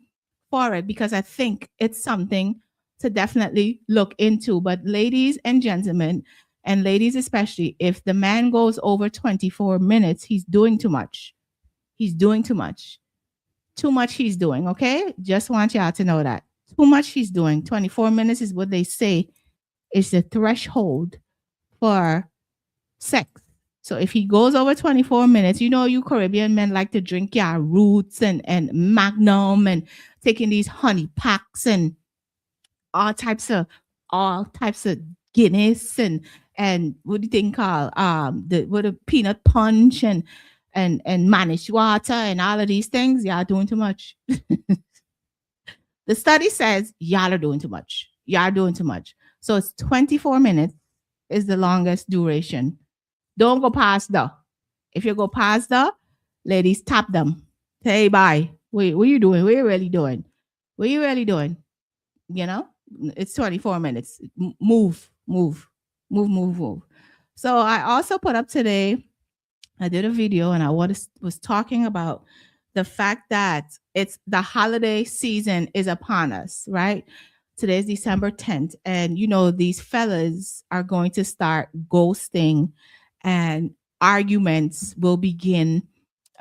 for it because I think it's something to definitely look into. But ladies and gentlemen, and ladies especially, if the man goes over 24 minutes, he's doing too much. He's doing too much. Too much he's doing, okay? Just want y'all to know that. Too much he's doing. 24 minutes is what they say is the threshold for sex. So if he goes over 24 minutes, you know, you Caribbean men like to drink your roots and Magnum and taking these honey packs and all types of Guinness and what do you think called the peanut punch and managed water and all of these things. Y'all doing too much. The study says y'all are doing too much. Y'all doing too much. So it's 24 minutes is the longest duration. Don't go past the. If you go past the, ladies, tap them. Say bye. Wait, what are you doing? What are you really doing? What are you really doing? You know, it's 24 minutes. Move. So I also put up today, I did a video and I was talking about the fact that it's the holiday season is upon us, right? Today's December 10th. And, you know, these fellas are going to start ghosting and arguments will begin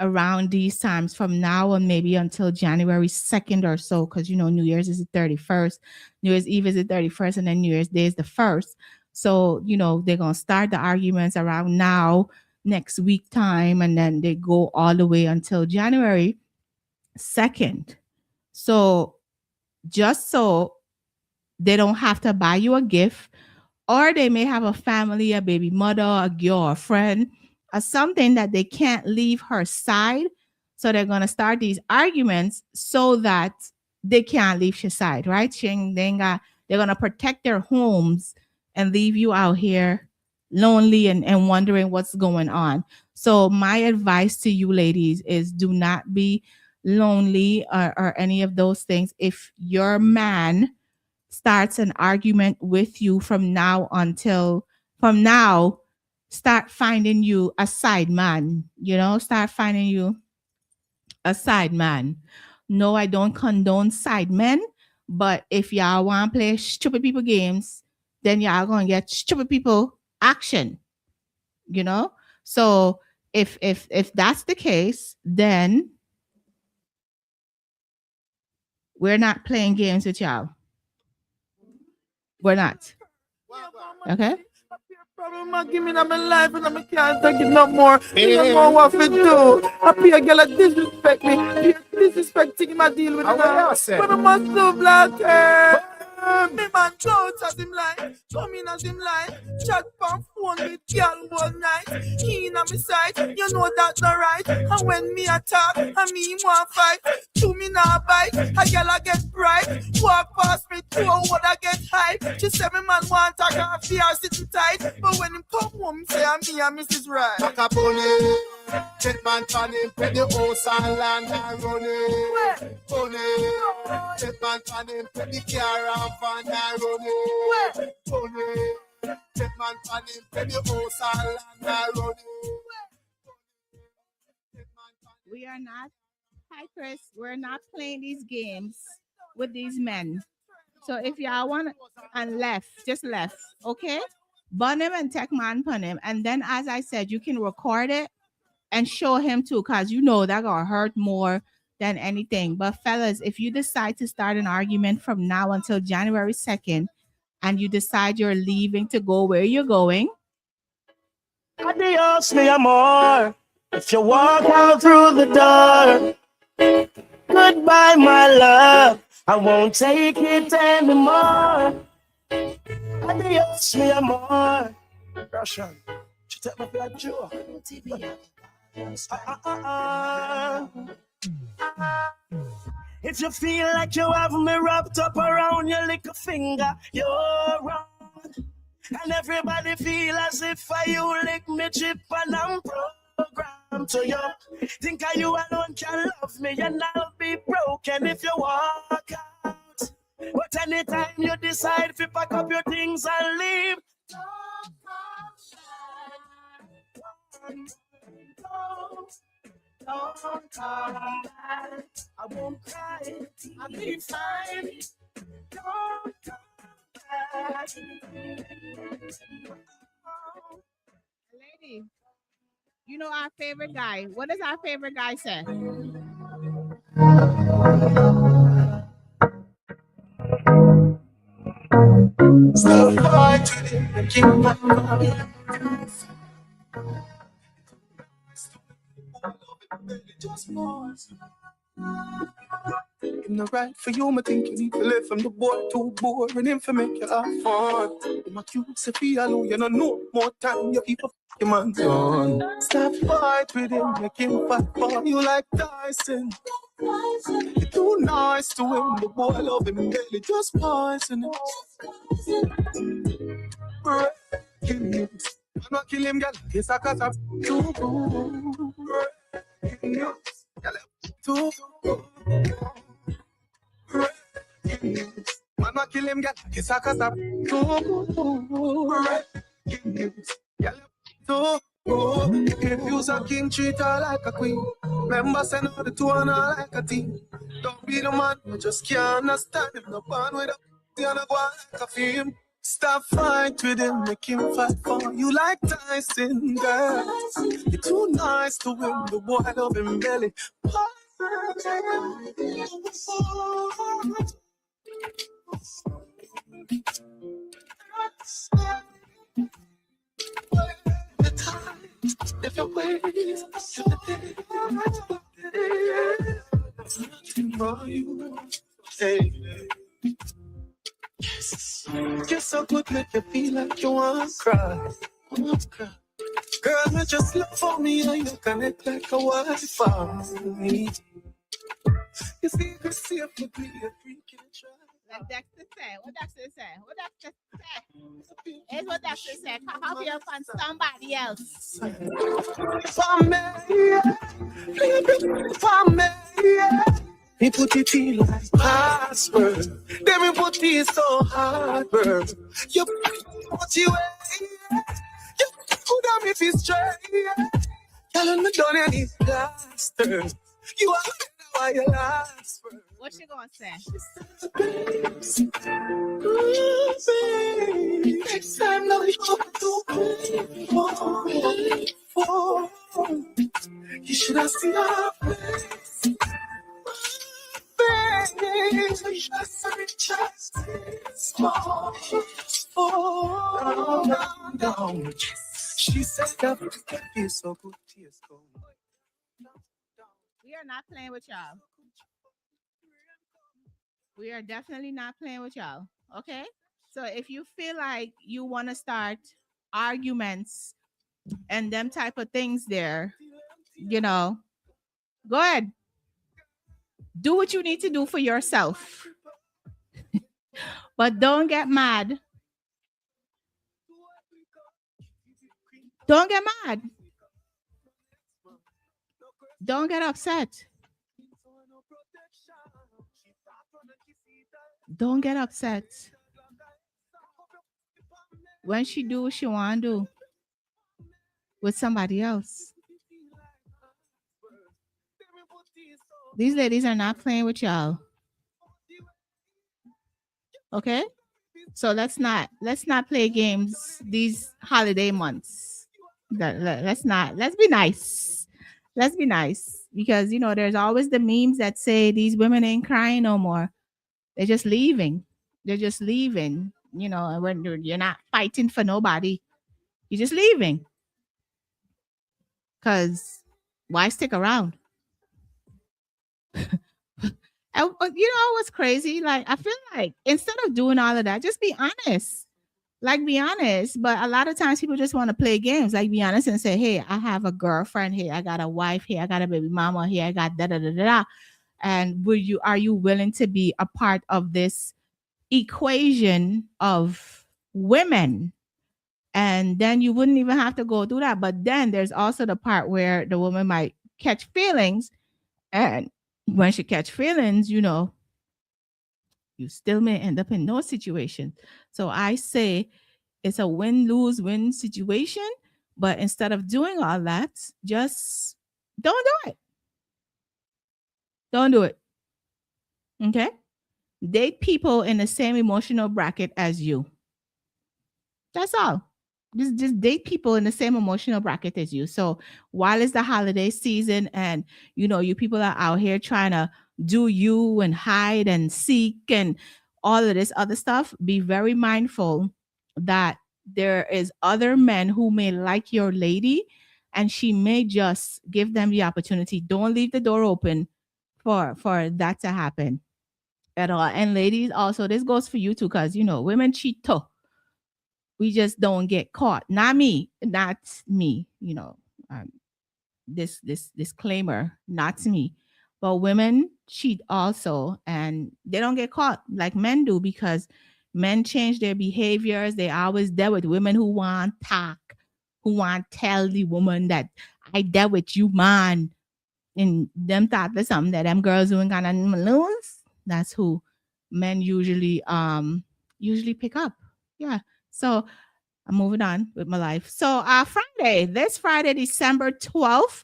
around these times from now on, maybe until January 2nd or so, because, you know, New Year's is the 31st, New Year's Eve is the 31st, and then New Year's Day is the 1st. So, you know, they're going to start the arguments around now, next week time, and then they go all the way until January 2nd. So just so they don't have to buy you a gift, or they may have a family, a baby mother, a girl, a friend, or something that they can't leave her side. So they're going to start these arguments so that they can't leave your side, right? They're going to protect their homes and leave you out here lonely and wondering what's going on. So my advice to you ladies is do not be lonely or any of those things. If your man starts an argument with you from now start finding you a side man, start finding you a side man. No, I don't condone side men, but if y'all want to play stupid people games, then y'all going to get stupid people action, So if that's the case, then we're not playing games with y'all. We're not. Okay? Problem I give me in my life and I can't take it no more. You don't know what to do. I pay a girl that disrespect me. Disrespecting my deal with her. But I must love like her. Me man throw out as him line, throw me in as him line. Chat on phone with girl all night. He in my side, you know that's not right. And when me attack, and me want fight. To me now bite, a girl I get bright. Walk past me, to a wood I get high. She said me man want to her fear sitting tight. But when him come home, say me and Mrs. Right. Back up on it, check man on him, pay the house and land and run it. Funny, check man on him, pay the car and van and run it. Funny, check man on him, pay the house and land and run it. We are not, hi Chris, we're not playing these games with these men. So if y'all want and left, just left, okay? Bun him and tech man pun him. And then as I said, you can record it and show him too, because that gonna hurt more than anything. But fellas, if you decide to start an argument from now until January 2nd, and you decide you're leaving to go where you're going, adios, me amor. If you walk out through the door, goodbye, my love. I won't take it anymore. Adios, mi amor. Russian, she take my blood joke. If you feel like you have me wrapped up around your little finger, you're wrong. And everybody feel as if you lick me chip and I'm programmed to you. Think you alone can love me and I'll be broken if you walk out. But anytime you decide to pack up your things and leave, don't come back. I won't cry, I'll be fine. Don't come back. lady, you know our favorite guy. What does our favorite guy say? So hard to keep my just pause. It's not right for you, I think you need to live from the boy too boring him for make you have fun. I'm cute, Sophia, you don't know more time, you keep a fucking man done. Stop fight with him, make him fight for you like Tyson. You're too nice to him, the boy love him, barely just poison him. Breaking news, I'm not kill him, girl, it's a cat of too good. Breaking news, too good. Man, I kill him, get kiss a cat up. If you's a king, treat her like a queen. Remember, send her the two and her like a team. Don't be the man, you just can't understand him. No band with a you wanna go like a film. Stop fight with him, make him fight for you like Tyson, girl. You're too nice to win, the boy love him belly. If you wait, for you, hey, yes, you're so good, make you feel like you want to cry. Girl, you just look for me and you connect like a Wi-Fi. You see, you see if you be a freak in the try. Like Dexter said, what Dexter said, what Dexter said. It's what Dexter said. Come up here and find somebody else. For me, for me. He put it in like password. Then we put it so hard, bro. You put you you could me feel straight. Tell me done any plaster. You are why you last. What you gonna say? Next time, no, you should have seen our face. Down. She said that feels so good. Tears go. We are not playing with y'all. We are definitely not playing with y'all. Okay? So if you feel like you want to start arguments and them type of things there, go ahead. Do what you need to do for yourself. But don't get mad. Don't get mad. Don't get upset. Don't get upset. When she do what she want to do with somebody else. These ladies are not playing with y'all. Okay? So let's not play games these holiday months. Let's be nice. Let's be nice. Because there's always the memes that say these women ain't crying no more. They're just leaving. And when you're not fighting for nobody, you're just leaving. Because why stick around? And what's crazy? Like, I feel like instead of doing all of that, just be honest. Like, be honest. But a lot of times people just want to play games. Like, be honest and say, hey, I have a girlfriend here. I got a wife here. I got a baby mama here. I got da-da-da-da-da. And are you willing to be a part of this equation of women? And then you wouldn't even have to go through that. But then there's also the part where the woman might catch feelings. And when she catch feelings, you still may end up in no situation. So I say it's a win-lose-win situation. But instead of doing all that, just don't do it. Don't do it. Okay? Date people in the same emotional bracket as you. That's all. Just date people in the same emotional bracket as you. So while it's the holiday season and you people are out here trying to do you and hide and seek and all of this other stuff, be very mindful that there is other men who may like your lady and she may just give them the opportunity. Don't leave the door open for that to happen at all. And ladies, also, this goes for you too, because women cheat too. We just don't get caught. Not me. This disclaimer, not me. But women cheat also, and they don't get caught like men do because men change their behaviors. They always deal with women who want talk, who want tell the woman that I dealt with you, man. And them thought there's something that them girls doing kind of lose. That's who men usually pick up. Yeah. So I'm moving on with my life. So this Friday, December 12th,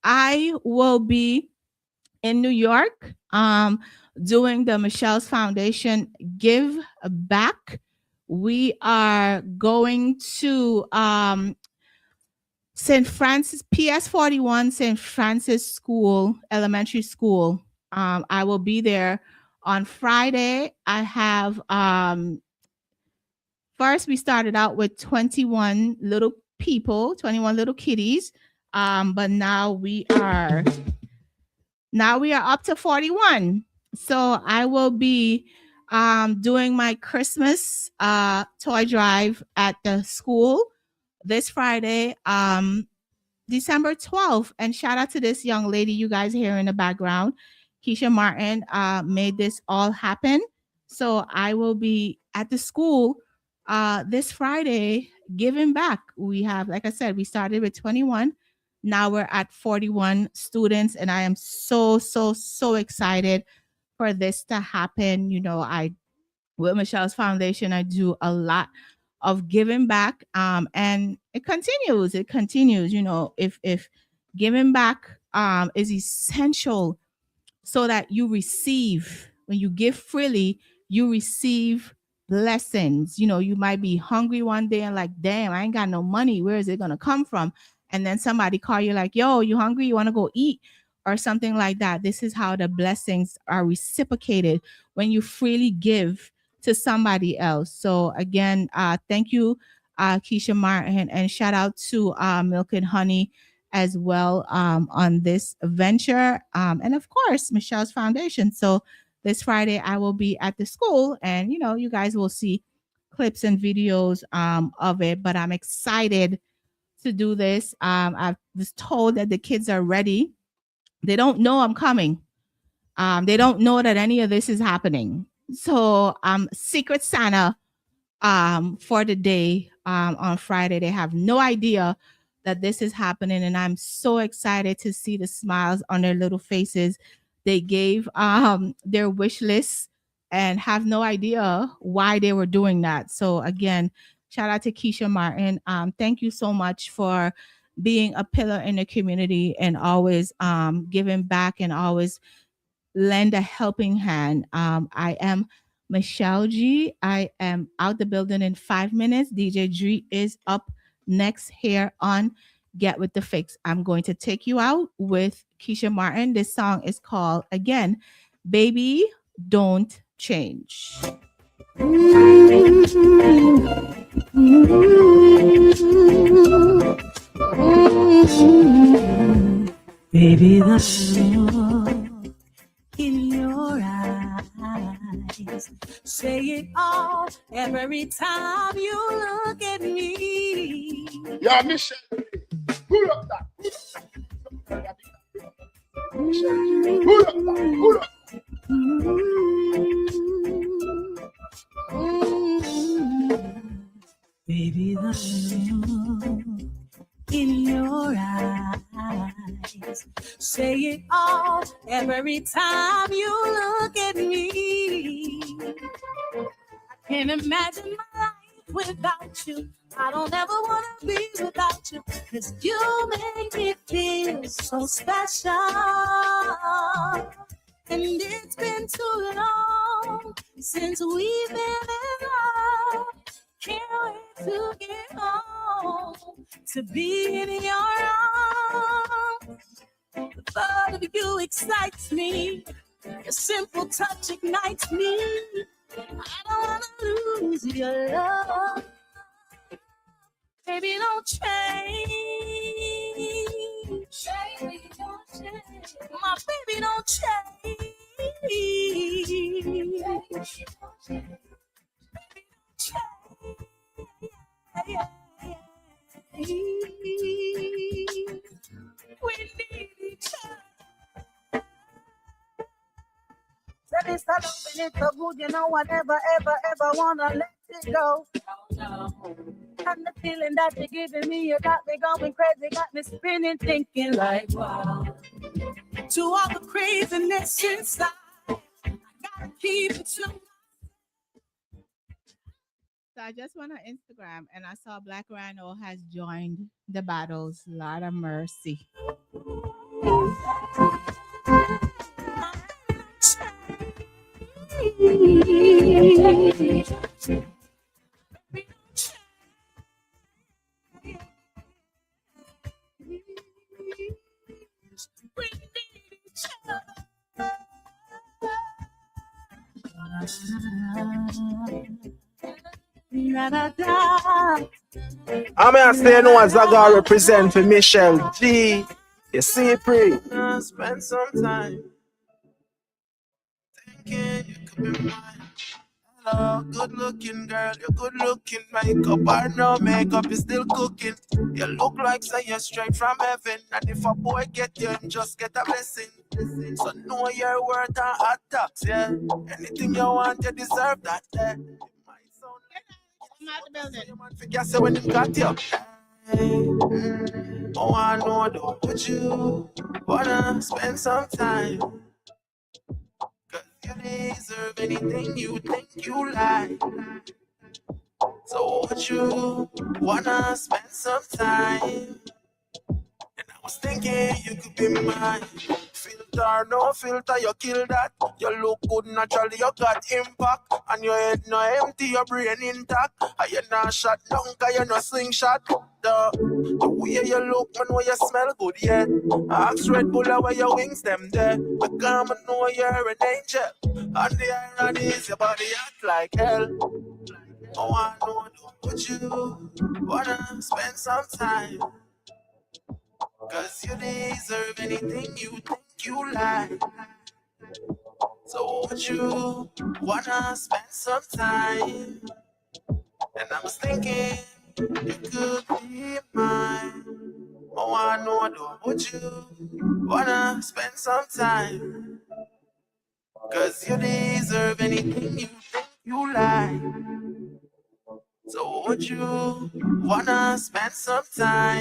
I will be in New York doing the Michelle's Foundation Give Back. We are going to St. Francis, PS 41, St. Francis School, Elementary School. I will be there on Friday. I have first, we started out with 21 little people, 21 little kitties. But now we are up to 41. So I will be doing my Christmas toy drive at the school this Friday, December 12th. And shout out to this young lady you guys hear in the background. Keisha Martin made this all happen. So I will be at the school this Friday giving back. We have, like I said, we started with 21. Now we're at 41 students, and I am so excited for this to happen. With Michelle's Foundation, I do a lot of giving back. And it continues. It continues. You know, if giving back is essential so that you receive. When you give freely, you receive blessings. You know, you might be hungry one day and like, damn, I ain't got no money. Where is it gonna come from? And then somebody call you like, yo, you hungry? You want to go eat? Or something like that. This is how the blessings are reciprocated when you freely give to somebody else. So again, thank you, Keisha Martin, and shout out to Milk and Honey as well on this venture. And of course, Michelle's Foundation. So this Friday, I will be at the school, and you know, you guys will see clips and videos of it. But I'm excited to do this. I was told that the kids are ready. They don't know I'm coming. They don't know that any of this is happening. So Secret Santa for the day on Friday. They have no idea that this is happening, and I'm so excited to see the smiles on their little faces. They gave their wish list and have no idea why they were doing that. So again, shout out to Keisha Martin. Thank you so much for being a pillar in the community and always giving back and always lend a helping hand. I am Michelle G. I am out the building in 5 minutes. DJ G is up next here on Get With The Fix. I'm going to take you out with Keisha Martin. This song is called, again, Baby Don't Change. Baby, the look in your eyes say it all every time you look at me. Yeah, Michelle, pull up that. Michelle, pull up that. Pull up. Baby, the look in your eyes say it all every time you look at me. I can't imagine my life without you. I don't ever want to be without you, 'cause you make me feel so special. And it's been too long since we've been in love. Can't wait to get home, to be in your arms. The thought of you excites me. Your simple touch ignites me. I don't want to lose your love. Baby, don't change. Baby, don't change. My baby, don't change. Baby, don't change. Yeah. We need each other. Said it's a love and it's so good, you know I never, ever wanna let it go. And the feeling that you're giving me, you got me going crazy, got me spinning, thinking like, wow. To all the craziness inside, I gotta keep it to. So I just went on Instagram and I saw Black Rhino has joined the battles. Lord of mercy. I'm here saying no as I gotta represent for Michelle G. You see, pre. Spend some time thinking you could be mine. Hello, good looking girl, you're good looking. Makeup or no makeup, you still cooking. You look like say you're straight from heaven. And if a boy get you, just get a blessing. So know your worth and hot talks, yeah. Anything you want, you deserve that, yeah. I'm out the building. You man figure say when you got you. Oh, I know, don't would you wanna spend some time? Cause you deserve anything you think you like. So would would you wanna spend some time? And I was thinking you could be mine. Filter, no filter, you kill that. You look good naturally, you got impact. And your head no empty, your brain intact. And you not shot down, cause you no slingshot. The way you look, man, when you smell good, yeah. Ask Red Bull where your wings them there. Become and know you're an angel. And the irony is your body act like hell. Oh, I know, would you wanna spend some time? Cause you deserve anything you think you like. So would you wanna spend some time? And I was thinking you could be mine. Oh, I know, would you wanna spend some time? Cause you deserve anything you think you like. So would you wanna spend some time?